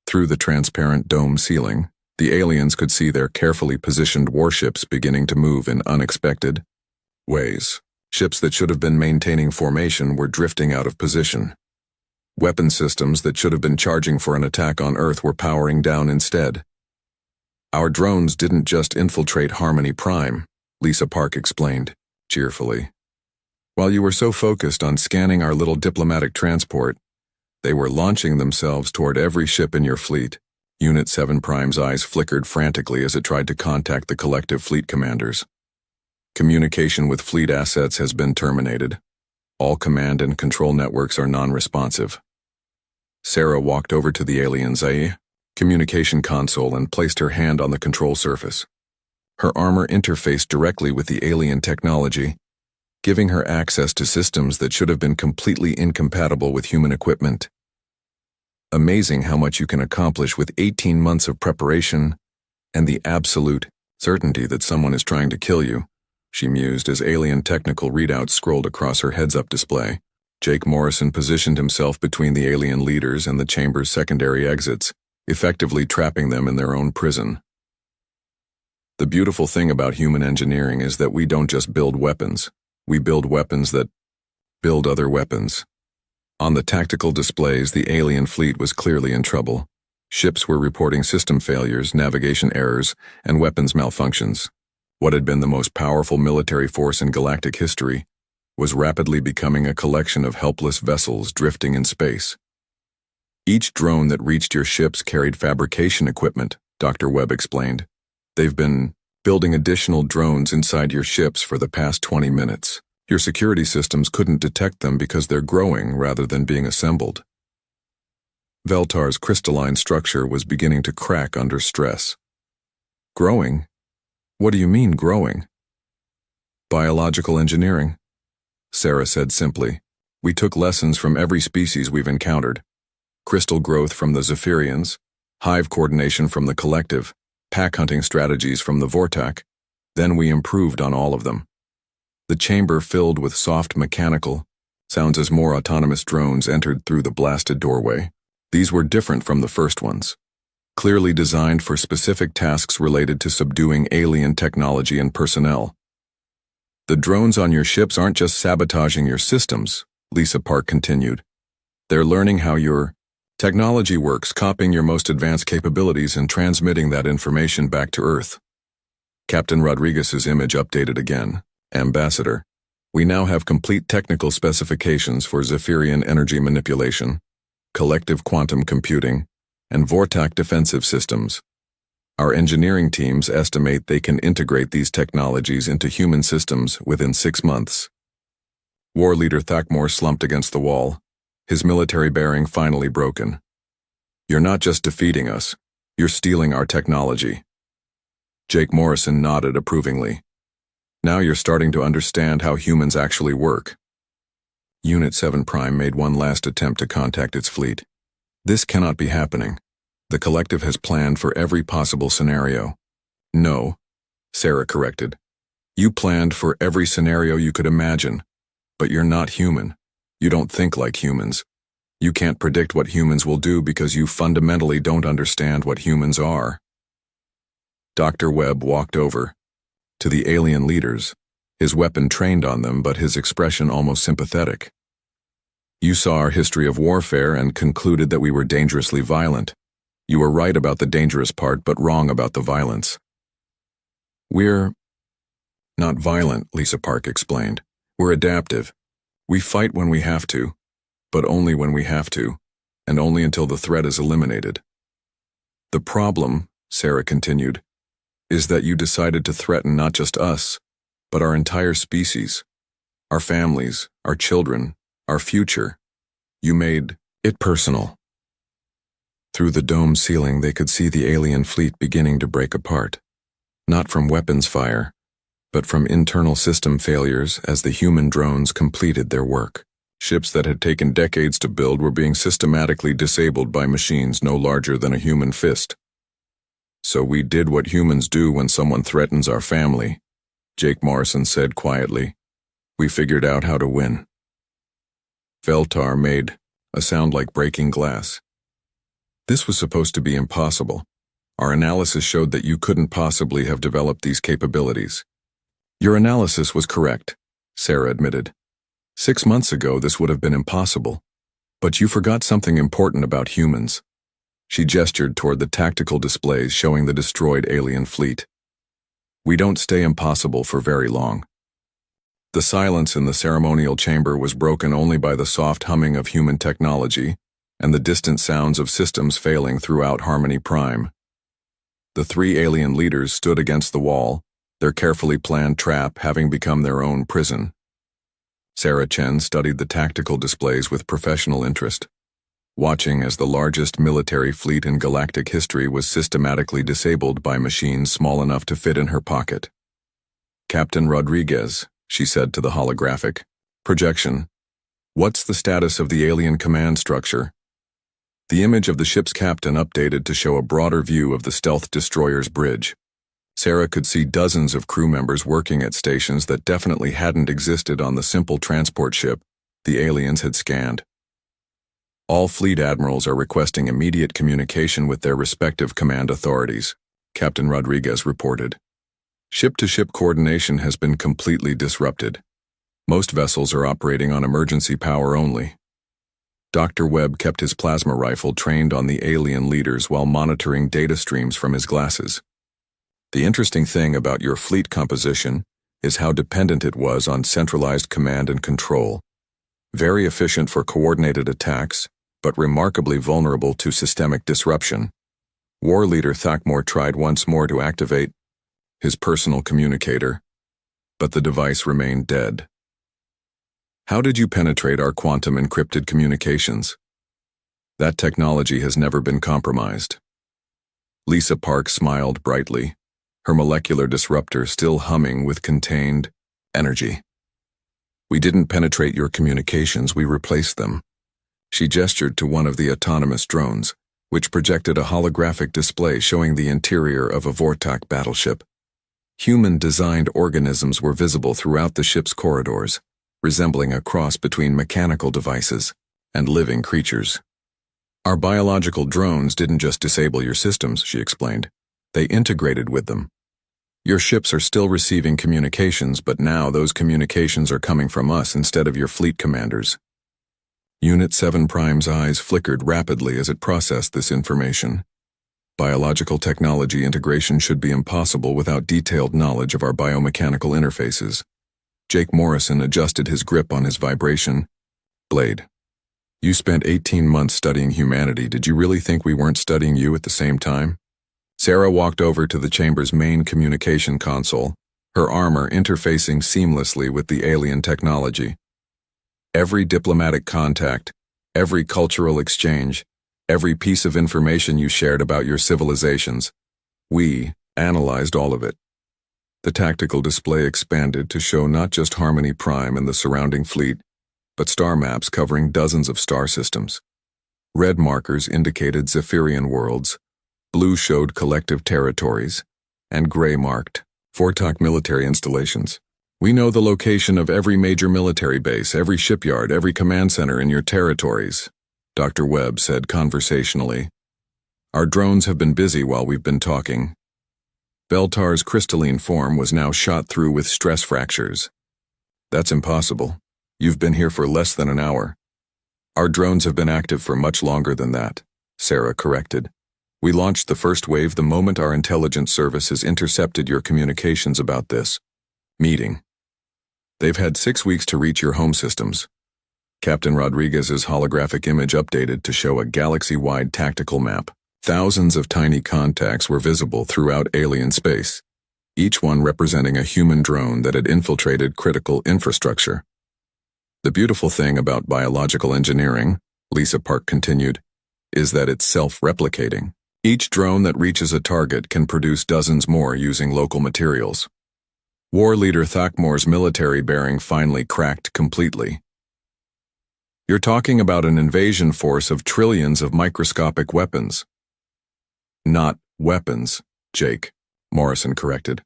Through the transparent dome ceiling, the aliens could see their carefully positioned warships beginning to move in unexpected ways. Ships that should have been maintaining formation were drifting out of position. Weapon systems that should have been charging for an attack on Earth were powering down instead. Our drones didn't just infiltrate Harmony Prime, Lisa Park explained, cheerfully. While you were so focused on scanning our little diplomatic transport, they were launching themselves toward every ship in your fleet. Unit 7 Prime's eyes flickered frantically as it tried to contact the collective fleet commanders. Communication with fleet assets has been terminated. All command and control networks are non-responsive. Sarah walked over to the alien Xi communication console and placed her hand on the control surface. Her armor interfaced directly with the alien technology, giving her access to systems that should have been completely incompatible with human equipment. Amazing how much you can accomplish with 18 months of preparation and the absolute certainty that someone is trying to kill you, she mused as alien technical readouts scrolled across her heads-up display. Jake Morrison positioned himself between the alien leaders and the chamber's secondary exits, effectively trapping them in their own prison. The beautiful thing about human engineering is that we don't just build weapons. We build weapons that build other weapons. On the tactical displays, the alien fleet was clearly in trouble. Ships were reporting system failures, navigation errors, and weapons malfunctions. What had been the most powerful military force in galactic history was rapidly becoming a collection of helpless vessels drifting in space. Each drone that reached your ships carried fabrication equipment, Dr. Webb explained. They've been building additional drones inside your ships for the past 20 minutes. Your security systems couldn't detect them because they're growing rather than being assembled. Veltar's crystalline structure was beginning to crack under stress. Growing? What do you mean, growing? Biological engineering, Sarah said simply. We took lessons from every species we've encountered. Crystal growth from the Zephyrians, hive coordination from the Collective, pack hunting strategies from the Vortak. Then we improved on all of them. The chamber filled with soft mechanical sounds as more autonomous drones entered through the blasted doorway. These were different from the first ones, clearly designed for specific tasks related to subduing alien technology and personnel. The drones on your ships aren't just sabotaging your systems, Lisa Park continued. They're learning how your technology works, copying your most advanced capabilities and transmitting that information back to Earth. Captain Rodriguez's image updated again. Ambassador, we now have complete technical specifications for Zephyrian energy manipulation, collective quantum computing, and Vortak defensive systems. Our engineering teams estimate they can integrate these technologies into human systems within 6 months. War Leader Thakmor slumped against the wall, his military bearing finally broken. You're not just defeating us, you're stealing our technology. Jake Morrison nodded approvingly. Now you're starting to understand how humans actually work. Unit 7 Prime made one last attempt to contact its fleet. This cannot be happening. The Collective has planned for every possible scenario. No, Sarah corrected. You planned for every scenario you could imagine, but you're not human. You don't think like humans. You can't predict what humans will do because you fundamentally don't understand what humans are. Dr. Webb walked over to the alien leaders, his weapon trained on them but his expression almost sympathetic. You saw our history of warfare and concluded that we were dangerously violent. You were right about the dangerous part but wrong about the violence. We're not violent, Lisa Park explained. We're adaptive. We fight when we have to, but only when we have to, and only until the threat is eliminated. The problem, Sarah continued, is that you decided to threaten not just us, but our entire species, our families, our children, our future. You made it personal. Through the dome ceiling, they could see the alien fleet beginning to break apart, not from weapons fire, but from internal system failures as the human drones completed their work. Ships that had taken decades to build were being systematically disabled by machines no larger than a human fist. So we did what humans do when someone threatens our family, Jake Morrison said quietly. We figured out how to win. Veltar made a sound like breaking glass. This was supposed to be impossible. Our analysis showed that you couldn't possibly have developed these capabilities. Your analysis was correct, Sarah admitted. 6 months ago, this would have been impossible. But you forgot something important about humans. She gestured toward the tactical displays showing the destroyed alien fleet. We don't stay impossible for very long. The silence in the ceremonial chamber was broken only by the soft humming of human technology and the distant sounds of systems failing throughout Harmony Prime. The 3 alien leaders stood against the wall, their carefully planned trap having become their own prison. Sarah Chen studied the tactical displays with professional interest, watching as the largest military fleet in galactic history was systematically disabled by machines small enough to fit in her pocket. "Captain Rodriguez," she said to the holographic projection, "what's the status of the alien command structure?" The image of the ship's captain updated to show a broader view of the stealth destroyer's bridge. Sarah could see dozens of crew members working at stations that definitely hadn't existed on the simple transport ship the aliens had scanned. "All fleet admirals are requesting immediate communication with their respective command authorities," Captain Rodriguez reported. "Ship-to-ship coordination has been completely disrupted. Most vessels are operating on emergency power only." Dr. Webb kept his plasma rifle trained on the alien leaders while monitoring data streams from his glasses. "The interesting thing about your fleet composition is how dependent it was on centralized command and control. Very efficient for coordinated attacks, but remarkably vulnerable to systemic disruption." War Leader Thakmor tried once more to activate his personal communicator, but the device remained dead. "How did you penetrate our quantum encrypted communications?" "That technology has never been compromised." Lisa Park smiled brightly, her molecular disruptor still humming with contained energy. "We didn't penetrate your communications, we replaced them." She gestured to one of the autonomous drones, which projected a holographic display showing the interior of a Vortak battleship. Human-designed organisms were visible throughout the ship's corridors, resembling a cross between mechanical devices and living creatures. "Our biological drones didn't just disable your systems," she explained. "They integrated with them. Your ships are still receiving communications, but now those communications are coming from us instead of your fleet commanders." Unit 7 Prime's eyes flickered rapidly as it processed this information. Biological technology integration should be impossible without detailed knowledge of our biomechanical interfaces. Jake Morrison adjusted his grip on his vibration blade. "You spent 18 months studying humanity. Did you really think we weren't studying you at the same time?" Sarah walked over to the chamber's main communication console, her armor interfacing seamlessly with the alien technology. "Every diplomatic contact, every cultural exchange, every piece of information you shared about your civilizations, we analyzed all of it." The tactical display expanded to show not just Harmony Prime and the surrounding fleet, but star maps covering dozens of star systems. Red markers indicated Zephyrian worlds, blue showed collective territories, and gray marked Vortak military installations. "We know the location of every major military base, every shipyard, every command center in your territories," Dr. Webb said conversationally. "Our drones have been busy while we've been talking." Beltar's crystalline form was now shot through with stress fractures. "That's impossible. You've been here for less than an hour." "Our drones have been active for much longer than that," Sarah corrected. "We launched the first wave the moment our intelligence services intercepted your communications about this meeting. They've had 6 weeks to reach your home systems." Captain Rodriguez's holographic image updated to show a galaxy-wide tactical map. Thousands of tiny contacts were visible throughout alien space, each one representing a human drone that had infiltrated critical infrastructure. "The beautiful thing about biological engineering," Lisa Park continued, "is that it's self-replicating. Each drone that reaches a target can produce dozens more using local materials." War Leader Thakmor's military bearing finally cracked completely. "You're talking about an invasion force of trillions of microscopic weapons." "Not weapons, Jake," Morrison corrected.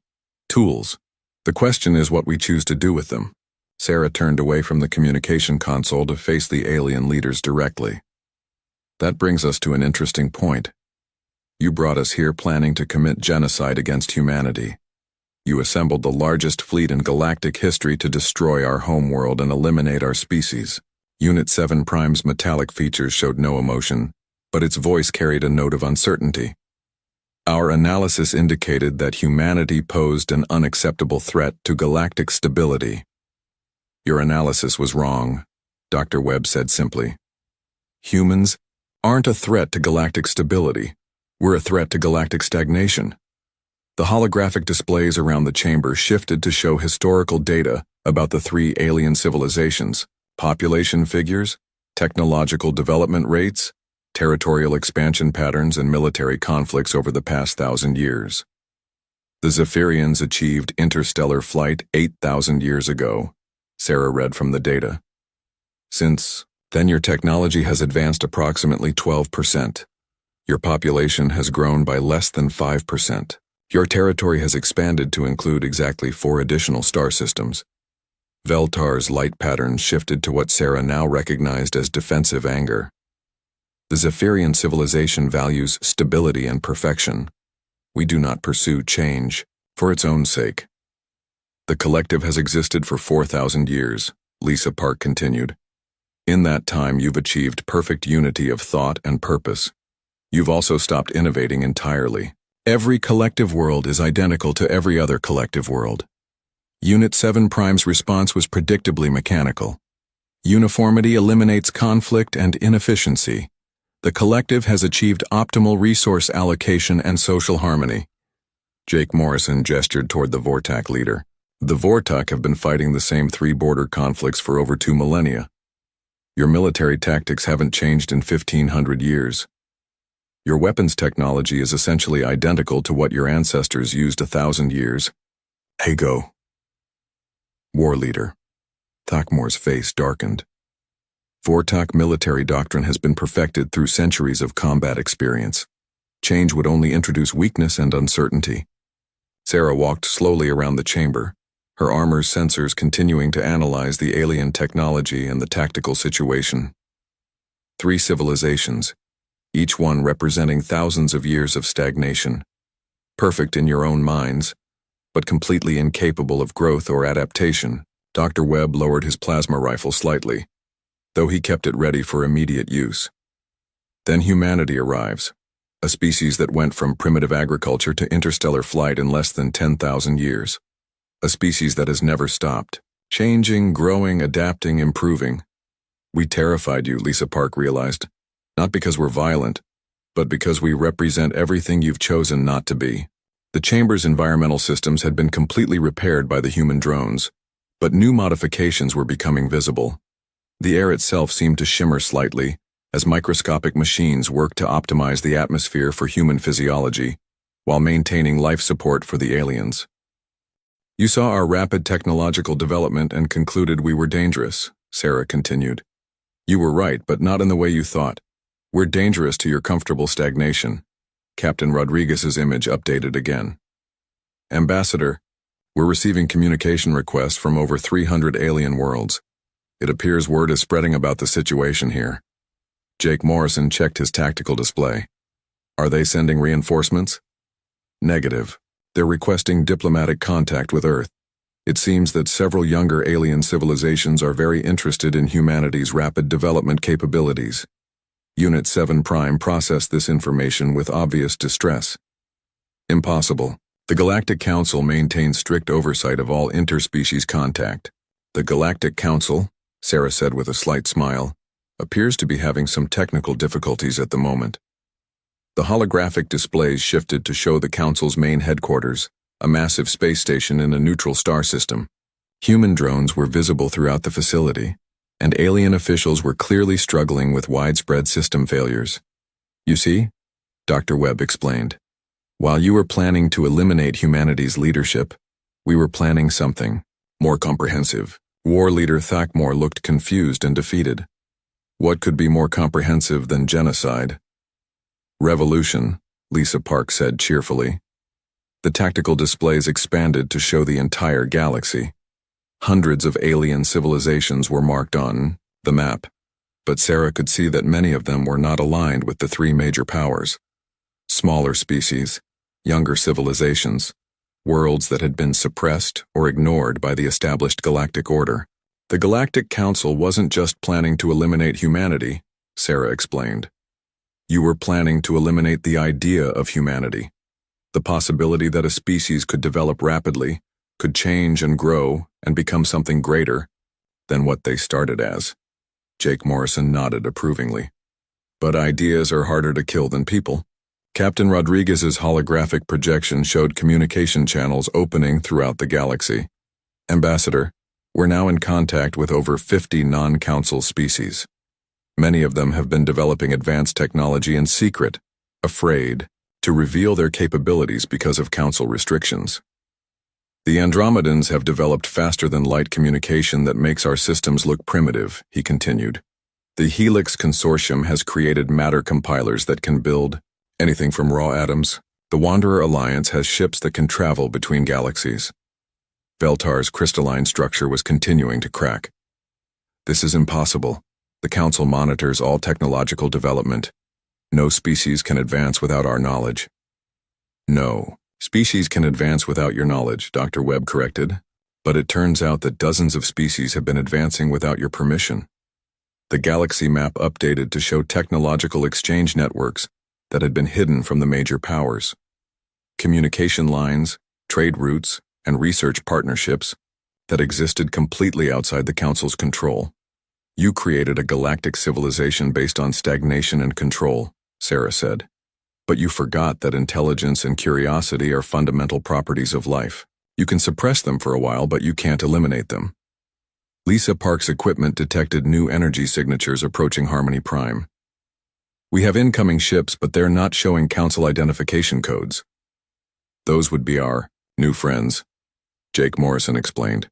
"Tools. The question is what we choose to do with them." Sarah turned away from the communication console to face the alien leaders directly. "That brings us to an interesting point. You brought us here planning to commit genocide against humanity. You assembled the largest fleet in galactic history to destroy our homeworld and eliminate our species." Unit 7 Prime's metallic features showed no emotion, but its voice carried a note of uncertainty. "Our analysis indicated that humanity posed an unacceptable threat to galactic stability." "Your analysis was wrong," Dr. Webb said simply. "Humans aren't a threat to galactic stability. We're a threat to galactic stagnation." The holographic displays around the chamber shifted to show historical data about the three alien civilizations, population figures, technological development rates, territorial expansion patterns, and military conflicts over the past 1,000 years. The Zephyrians achieved interstellar flight 8,000 years ago, Sarah read from the data. Since then, your technology has advanced approximately 12%. Your population has grown by less than 5%. Your territory has expanded to include exactly 4 additional star systems. Veltar's light patterns shifted to what Sarah now recognized as defensive anger. The Zephyrian civilization values stability and perfection. We do not pursue change for its own sake. The collective has existed for 4,000 years, Lisa Park continued. In that time, you've achieved perfect unity of thought and purpose. You've also stopped innovating entirely. Every collective world is identical to every other collective world. Unit 7 Prime's response was predictably mechanical. Uniformity eliminates conflict and inefficiency. The collective has achieved optimal resource allocation and social harmony. Jake Morrison gestured toward the Vortak leader. The Vortak have been fighting the same 3 border conflicts for over 2 millennia. Your military tactics haven't changed in 1,500 years. Your weapons technology is essentially identical to what your ancestors used 1,000 years ago. War leader. Thakmor's face darkened. Vortak military doctrine has been perfected through centuries of combat experience. Change would only introduce weakness and uncertainty. Sarah walked slowly around the chamber, her armor's sensors continuing to analyze the alien technology and the tactical situation. 3 civilizations, each one representing thousands of years of stagnation. Perfect in your own minds, but completely incapable of growth or adaptation. Dr. Webb lowered his plasma rifle slightly, though he kept it ready for immediate use. Then humanity arrives, a species that went from primitive agriculture to interstellar flight in less than 10,000 years. A species that has never stopped, changing, growing, adapting, improving. We terrified you, Lisa Park realized, not because we're violent, but because we represent everything you've chosen not to be. The chamber's environmental systems had been completely repaired by the human drones, but new modifications were becoming visible. The air itself seemed to shimmer slightly, as microscopic machines worked to optimize the atmosphere for human physiology, while maintaining life support for the aliens. You saw our rapid technological development and concluded we were dangerous, Sarah continued. You were right, but not in the way you thought. We're dangerous to your comfortable stagnation. Captain Rodriguez's image updated again. Ambassador, we're receiving communication requests from over 300 alien worlds. It appears word is spreading about the situation here. Jake Morrison checked his tactical display. Are they sending reinforcements? Negative. They're requesting diplomatic contact with Earth. It seems that several younger alien civilizations are very interested in humanity's rapid development capabilities. Unit 7 Prime processed this information with obvious distress. Impossible. The Galactic Council maintains strict oversight of all interspecies contact. The Galactic Council, Sarah said with a slight smile, appears to be having some technical difficulties at the moment. The holographic displays shifted to show the Council's main headquarters, a massive space station in a neutral star system. Human drones were visible throughout the facility, and alien officials were clearly struggling with widespread system failures. You see, Dr. Webb explained. While you were planning to eliminate humanity's leadership, we were planning something more comprehensive. War leader Thakmor looked confused and defeated. What could be more comprehensive than genocide? Revolution, Lisa Park said cheerfully. The tactical displays expanded to show the entire galaxy. Hundreds of alien civilizations were marked on the map, but Sarah could see that many of them were not aligned with the 3 major powers. Smaller species, younger civilizations, worlds that had been suppressed or ignored by the established galactic order. The Galactic Council wasn't just planning to eliminate humanity, Sarah explained. You were planning to eliminate the idea of humanity, the possibility that a species could develop rapidly, could change and grow and become something greater than what they started as. Jake Morrison nodded approvingly. But ideas are harder to kill than people. Captain Rodriguez's holographic projection showed communication channels opening throughout the galaxy. Ambassador, we're now in contact with over 50 non-Council species. Many of them have been developing advanced technology in secret, afraid to reveal their capabilities because of Council restrictions. The Andromedans have developed faster-than-light communication that makes our systems look primitive, he continued. The Helix Consortium has created matter compilers that can build anything from raw atoms. The Wanderer Alliance has ships that can travel between galaxies. Veltar's crystalline structure was continuing to crack. This is impossible. The Council monitors all technological development. No species can advance without our knowledge. No, species can advance without your knowledge, Dr. Webb corrected. But it turns out that dozens of species have been advancing without your permission. The galaxy map updated to show technological exchange networks that had been hidden from the major powers. Communication lines, trade routes, and research partnerships that existed completely outside the Council's control. You created a galactic civilization based on stagnation and control, Sarah said. But you forgot that intelligence and curiosity are fundamental properties of life. You can suppress them for a while, but you can't eliminate them. Lisa Park's equipment detected new energy signatures approaching Harmony Prime. We have incoming ships, but they're not showing Council identification codes. Those would be our new friends, Jake Morrison explained.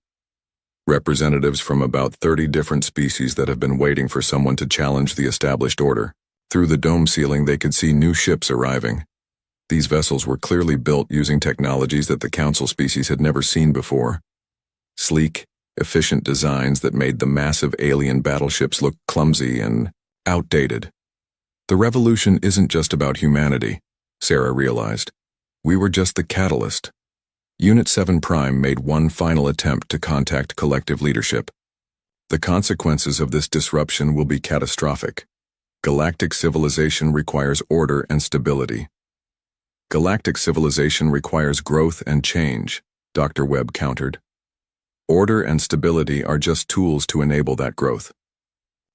Representatives from about 30 different species that have been waiting for someone to challenge the established order. Through the dome ceiling they could see new ships arriving. These vessels were clearly built using technologies that the Council species had never seen before. Sleek, efficient designs that made the massive alien battleships look clumsy and outdated. The revolution isn't just about humanity, Sarah realized. We were just the catalyst. Unit 7 Prime made one final attempt to contact collective leadership. The consequences of this disruption will be catastrophic. Galactic civilization requires order and stability. Galactic civilization requires growth and change, Dr. Webb countered. Order and stability are just tools to enable that growth.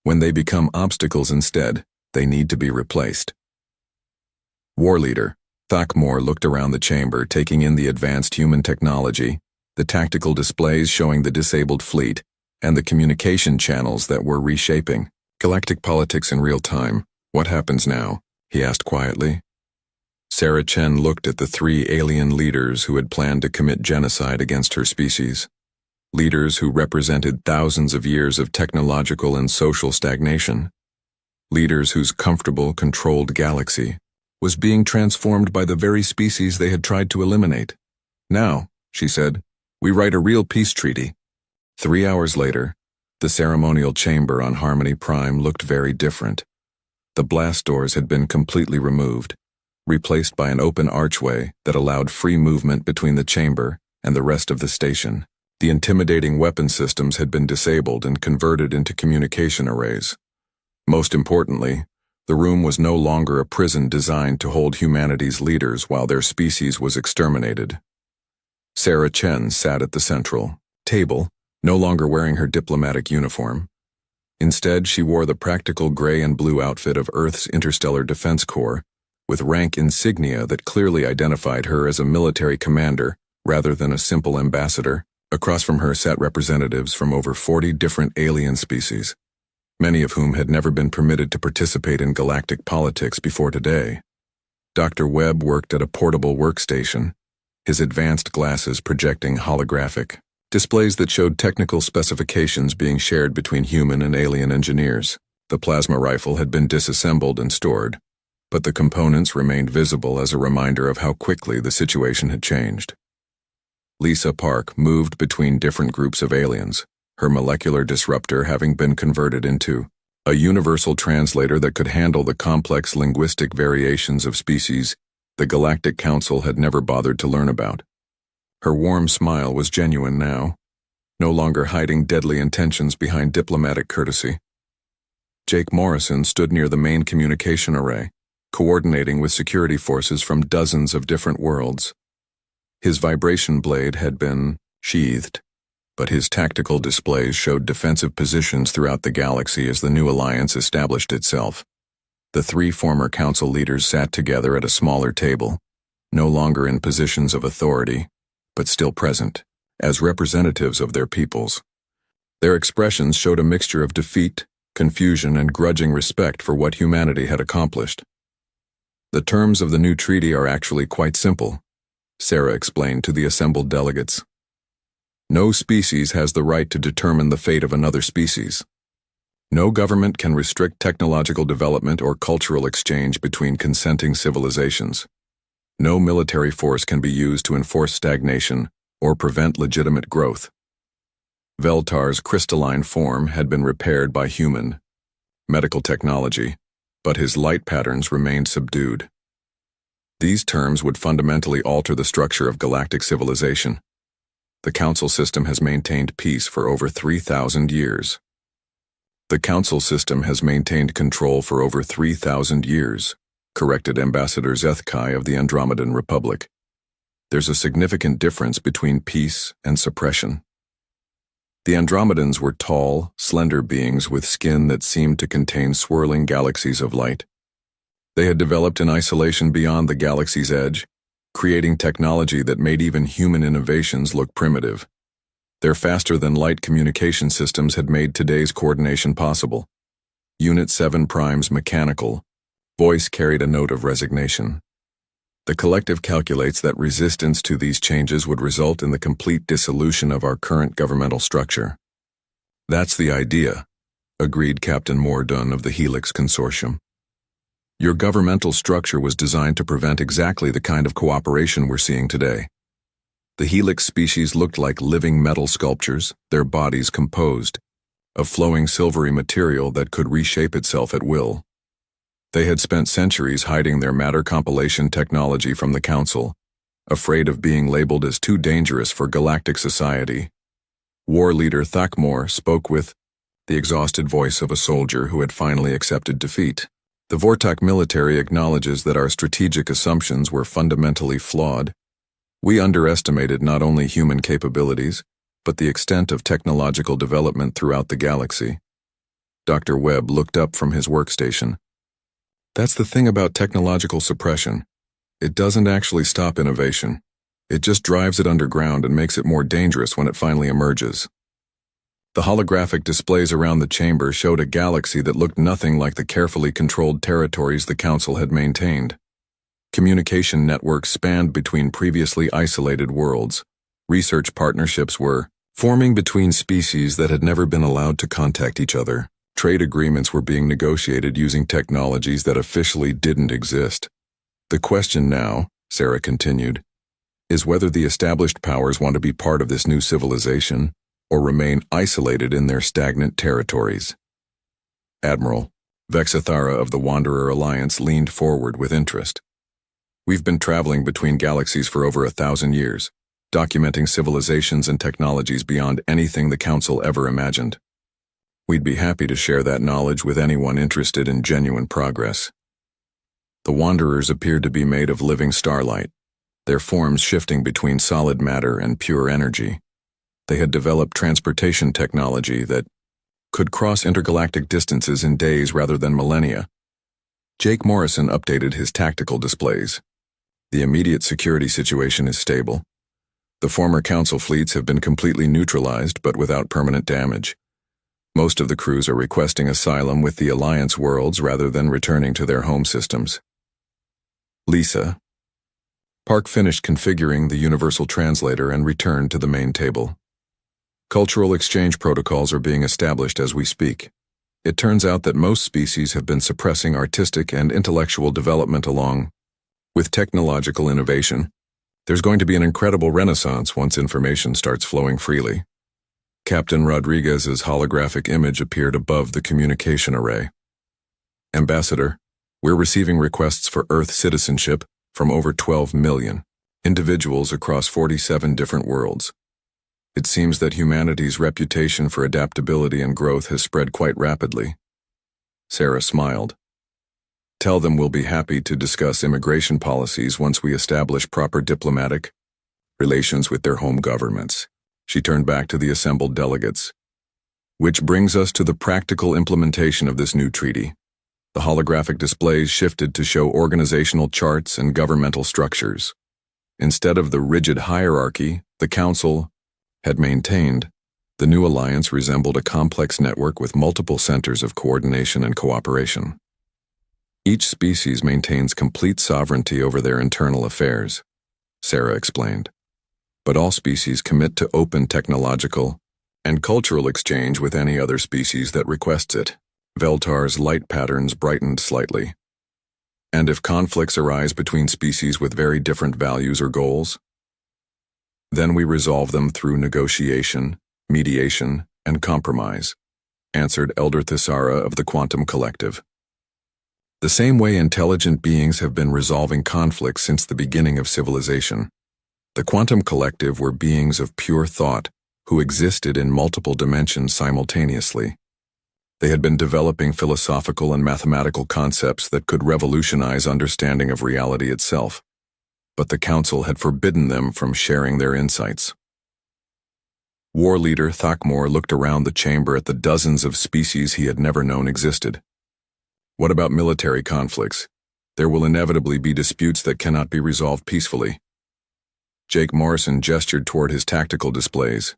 When they become obstacles instead, they need to be replaced. War Leader Thakmor looked around the chamber, taking in the advanced human technology, the tactical displays showing the disabled fleet, and the communication channels that were reshaping. Galactic politics in real time. What happens now? He asked quietly. Sarah Chen looked at the 3 alien leaders who had planned to commit genocide against her species. Leaders who represented thousands of years of technological and social stagnation. Leaders whose comfortable, controlled galaxy was being transformed by the very species they had tried to eliminate. Now, she said, we write a real peace treaty. 3 hours later, the ceremonial chamber on Harmony Prime looked very different. The blast doors had been completely removed, replaced by an open archway that allowed free movement between the chamber and the rest of the station. The intimidating weapon systems had been disabled and converted into communication arrays. Most importantly, the room was no longer a prison designed to hold humanity's leaders while their species was exterminated. Sarah Chen sat at the central table, no longer wearing her diplomatic uniform. Instead, she wore the practical gray and blue outfit of Earth's Interstellar Defense Corps, with rank insignia that clearly identified her as a military commander rather than a simple ambassador. Across from her sat representatives from over 40 different alien species, many of whom had never been permitted to participate in galactic politics before today. Dr. Webb worked at a portable workstation, his advanced glasses projecting holographic displays that showed technical specifications being shared between human and alien engineers. The plasma rifle had been disassembled and stored, but the components remained visible as a reminder of how quickly the situation had changed. Lisa Park moved between different groups of aliens, her molecular disruptor having been converted into a universal translator that could handle the complex linguistic variations of species the Galactic Council had never bothered to learn about. Her warm smile was genuine now, no longer hiding deadly intentions behind diplomatic courtesy. Jake Morrison stood near the main communication array, coordinating with security forces from dozens of different worlds. His vibration blade had been sheathed, but his tactical displays showed defensive positions throughout the galaxy as the new alliance established itself. The three former council leaders sat together at a smaller table, no longer in positions of authority, but still present, as representatives of their peoples. Their expressions showed a mixture of defeat, confusion, and grudging respect for what humanity had accomplished. The terms of the new treaty are actually quite simple, Sarah explained to the assembled delegates. No species has the right to determine the fate of another species. No government can restrict technological development or cultural exchange between consenting civilizations. No military force can be used to enforce stagnation or prevent legitimate growth. Veltar's crystalline form had been repaired by human, medical technology, but his light patterns remained subdued. These terms would fundamentally alter the structure of galactic civilization. The Council system has maintained peace for over 3,000 years. The Council system has maintained control for over 3,000 years, corrected Ambassador HFY of the Andromedan Republic. There's a significant difference between peace and suppression. The Andromedans were tall, slender beings with skin that seemed to contain swirling galaxies of light. They had developed in isolation beyond the galaxy's edge, creating technology that made even human innovations look primitive. Their faster-than-light communication systems had made today's coordination possible. Unit 7's mechanical voice carried a note of resignation. The collective calculates that resistance to these changes would result in the complete dissolution of our current governmental structure. That's the idea, agreed Captain Mordun of the Helix Consortium. Your governmental structure was designed to prevent exactly the kind of cooperation we're seeing today. The Helix species looked like living metal sculptures, their bodies composed of flowing silvery material that could reshape itself at will. They had spent centuries hiding their matter compilation technology from the Council, afraid of being labeled as too dangerous for galactic society. War leader Thakmor spoke with the exhausted voice of a soldier who had finally accepted defeat. The Vortak military acknowledges that our strategic assumptions were fundamentally flawed. We underestimated not only human capabilities, but the extent of technological development throughout the galaxy. Dr. Webb looked up from his workstation. That's the thing about technological suppression. It doesn't actually stop innovation. It just drives it underground and makes it more dangerous when it finally emerges. The holographic displays around the chamber showed a galaxy that looked nothing like the carefully controlled territories the Council had maintained. Communication networks spanned between previously isolated worlds. Research partnerships were forming between species that had never been allowed to contact each other. Trade agreements were being negotiated using technologies that officially didn't exist. The question now, Sarah continued, is whether the established powers want to be part of this new civilization or remain isolated in their stagnant territories. Admiral Vexathara of the Wanderer Alliance leaned forward with interest. We've been traveling between galaxies for over 1,000 years, documenting civilizations and technologies beyond anything the Council ever imagined. We'd be happy to share that knowledge with anyone interested in genuine progress. The Wanderers appeared to be made of living starlight, their forms shifting between solid matter and pure energy. They had developed transportation technology that could cross intergalactic distances in days rather than millennia. Jake Morrison updated his tactical displays. The immediate security situation is stable. The former Council fleets have been completely neutralized but without permanent damage. Most of the crews are requesting asylum with the Alliance worlds rather than returning to their home systems. Lisa. Park finished configuring the universal translator and returned to the main table. Cultural exchange protocols are being established as we speak. It turns out that most species have been suppressing artistic and intellectual development along with technological innovation. There's going to be an incredible renaissance once information starts flowing freely. Captain Rodriguez's holographic image appeared above the communication array. Ambassador, we're receiving requests for Earth citizenship from over 12 million individuals across 47 different worlds. It seems that humanity's reputation for adaptability and growth has spread quite rapidly. Sarah smiled. Tell them we'll be happy to discuss immigration policies once we establish proper diplomatic relations with their home governments. She turned back to the assembled delegates. Which brings us to the practical implementation of this new treaty. The holographic displays shifted to show organizational charts and governmental structures. Instead of the rigid hierarchy the Council had maintained, the new alliance resembled a complex network with multiple centers of coordination and cooperation. Each species maintains complete sovereignty over their internal affairs, Sarah explained. But all species commit to open technological and cultural exchange with any other species that requests it. Veltar's light patterns brightened slightly. And if conflicts arise between species with very different values or goals, then we resolve them through negotiation, mediation, and compromise, answered Elder Thisara of the Quantum Collective. The same way intelligent beings have been resolving conflicts since the beginning of civilization. The Quantum Collective were beings of pure thought who existed in multiple dimensions simultaneously. They had been developing philosophical and mathematical concepts that could revolutionize understanding of reality itself, but the Council had forbidden them from sharing their insights. War leader Thakmor looked around the chamber at the dozens of species he had never known existed. What about military conflicts? There will inevitably be disputes that cannot be resolved peacefully. Jake Morrison gestured toward his tactical displays.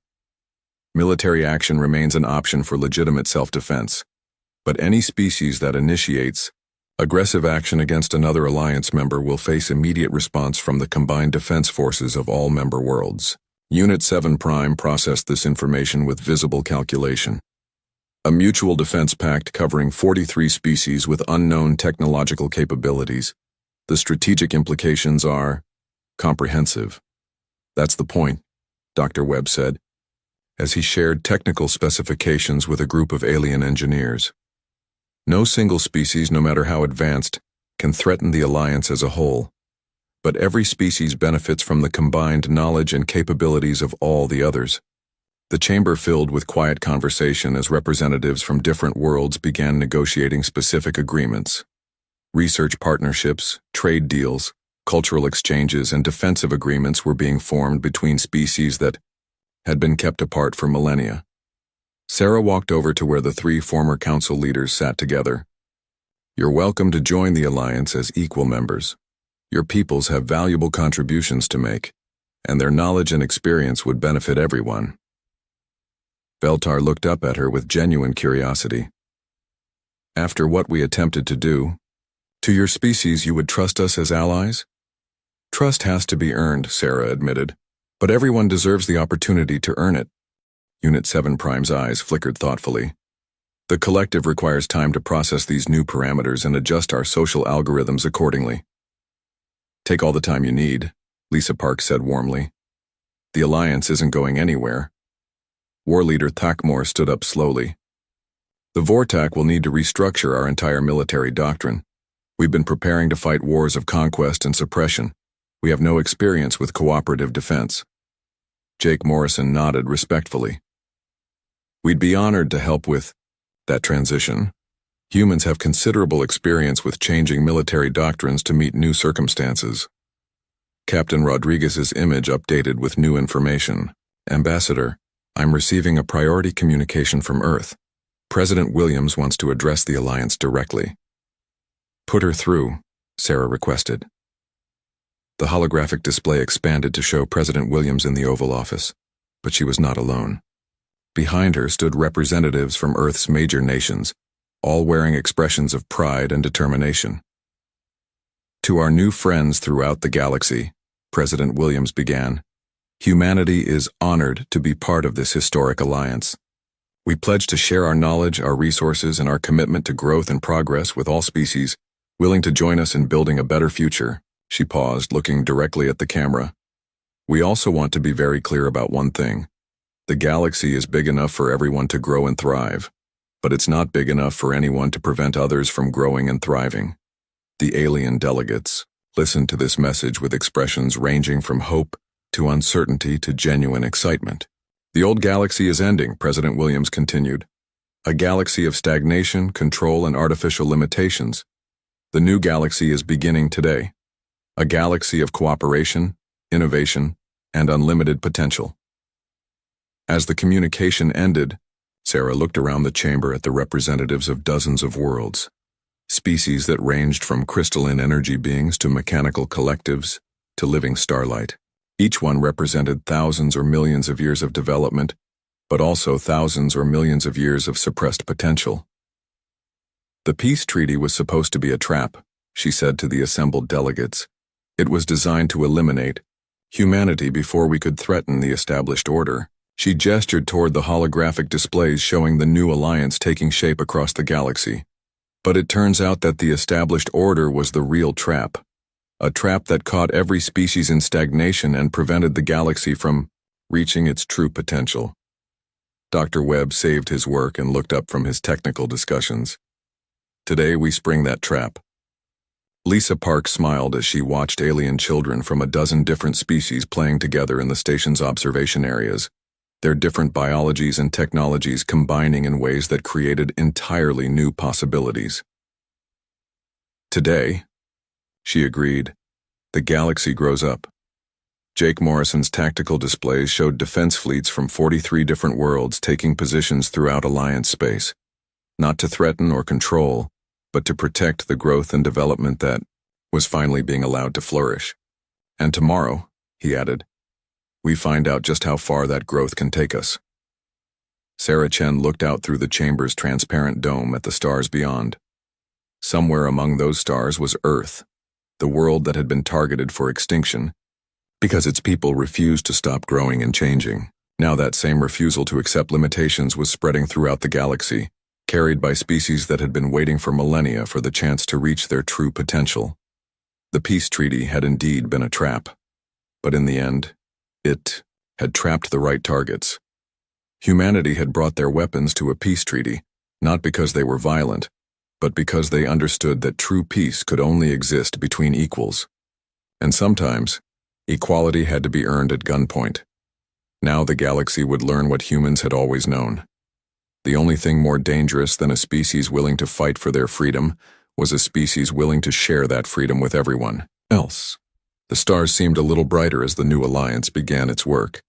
Military action remains an option for legitimate self-defense, but any species that initiates aggressive action against another alliance member will face immediate response from the combined defense forces of all member worlds. Unit 7 Prime processed this information with visible calculation. A mutual defense pact covering 43 species with unknown technological capabilities. The strategic implications are comprehensive. That's the point, Dr. Webb said, as he shared technical specifications with a group of alien engineers. No single species, no matter how advanced, can threaten the alliance as a whole, but every species benefits from the combined knowledge and capabilities of all the others. The chamber filled with quiet conversation as representatives from different worlds began negotiating specific agreements. Research partnerships, trade deals, cultural exchanges, and defensive agreements were being formed between species that had been kept apart for millennia. Sarah walked over to where the 3 former council leaders sat together. You're welcome to join the alliance as equal members. Your peoples have valuable contributions to make, and their knowledge and experience would benefit everyone. Veltar looked up at her with genuine curiosity. After what we attempted to do, to your species you would trust us as allies? Trust has to be earned, Sarah admitted, but everyone deserves the opportunity to earn it. Unit 7 Prime's eyes flickered thoughtfully. The collective requires time to process these new parameters and adjust our social algorithms accordingly. Take all the time you need, Lisa Park said warmly. The alliance isn't going anywhere. War leader Thakmor stood up slowly. The Vortak will need to restructure our entire military doctrine. We've been preparing to fight wars of conquest and suppression. We have no experience with cooperative defense. Jake Morrison nodded respectfully. We'd be honored to help with that transition. Humans have considerable experience with changing military doctrines to meet new circumstances. Captain Rodriguez's image updated with new information. Ambassador, I'm receiving a priority communication from Earth. President Williams wants to address the alliance directly. Put her through, Sarah requested. The holographic display expanded to show President Williams in the Oval Office, but she was not alone. Behind her stood representatives from Earth's major nations, all wearing expressions of pride and determination. To our new friends throughout the galaxy, President Williams began, humanity is honored to be part of this historic alliance. We pledge to share our knowledge, our resources, and our commitment to growth and progress with all species, willing to join us in building a better future. She paused, looking directly at the camera. We also want to be very clear about one thing. The galaxy is big enough for everyone to grow and thrive, but it's not big enough for anyone to prevent others from growing and thriving. The alien delegates listened to this message with expressions ranging from hope to uncertainty to genuine excitement. The old galaxy is ending, President Williams continued. A galaxy of stagnation, control, and artificial limitations. The new galaxy is beginning today. A galaxy of cooperation, innovation, and unlimited potential. As the communication ended, Sarah looked around the chamber at the representatives of dozens of worlds. species that ranged from crystalline energy beings to mechanical collectives to living starlight. Each one represented thousands or millions of years of development, but also thousands or millions of years of suppressed potential. The peace treaty was supposed to be a trap, she said to the assembled delegates. It was designed to eliminate humanity before we could threaten the established order. She gestured toward the holographic displays showing the new alliance taking shape across the galaxy. But it turns out that the established order was the real trap. A trap that caught every species in stagnation and prevented the galaxy from reaching its true potential. Dr. Webb saved his work and looked up from his technical discussions. Today we spring that trap. Lisa Park smiled as she watched alien children from a dozen different species playing together in the station's observation areas, their different biologies and technologies combining in ways that created entirely new possibilities. Today, she agreed, the galaxy grows up. Jake Morrison's tactical displays showed defense fleets from 43 different worlds taking positions throughout Alliance space, not to threaten or control, but to protect the growth and development that was finally being allowed to flourish. And tomorrow, he added, we find out just how far that growth can take us. Sarah Chen looked out through the chamber's transparent dome at the stars beyond. Somewhere among those stars was Earth, the world that had been targeted for extinction, because its people refused to stop growing and changing. Now that same refusal to accept limitations was spreading throughout the galaxy, carried by species that had been waiting for millennia for the chance to reach their true potential. The peace treaty had indeed been a trap, but in the end, it had trapped the right targets. Humanity had brought their weapons to a peace treaty, not because they were violent, but because they understood that true peace could only exist between equals. And sometimes, equality had to be earned at gunpoint. Now the galaxy would learn what humans had always known. The only thing more dangerous than a species willing to fight for their freedom was a species willing to share that freedom with everyone else. The stars seemed a little brighter as the new alliance began its work.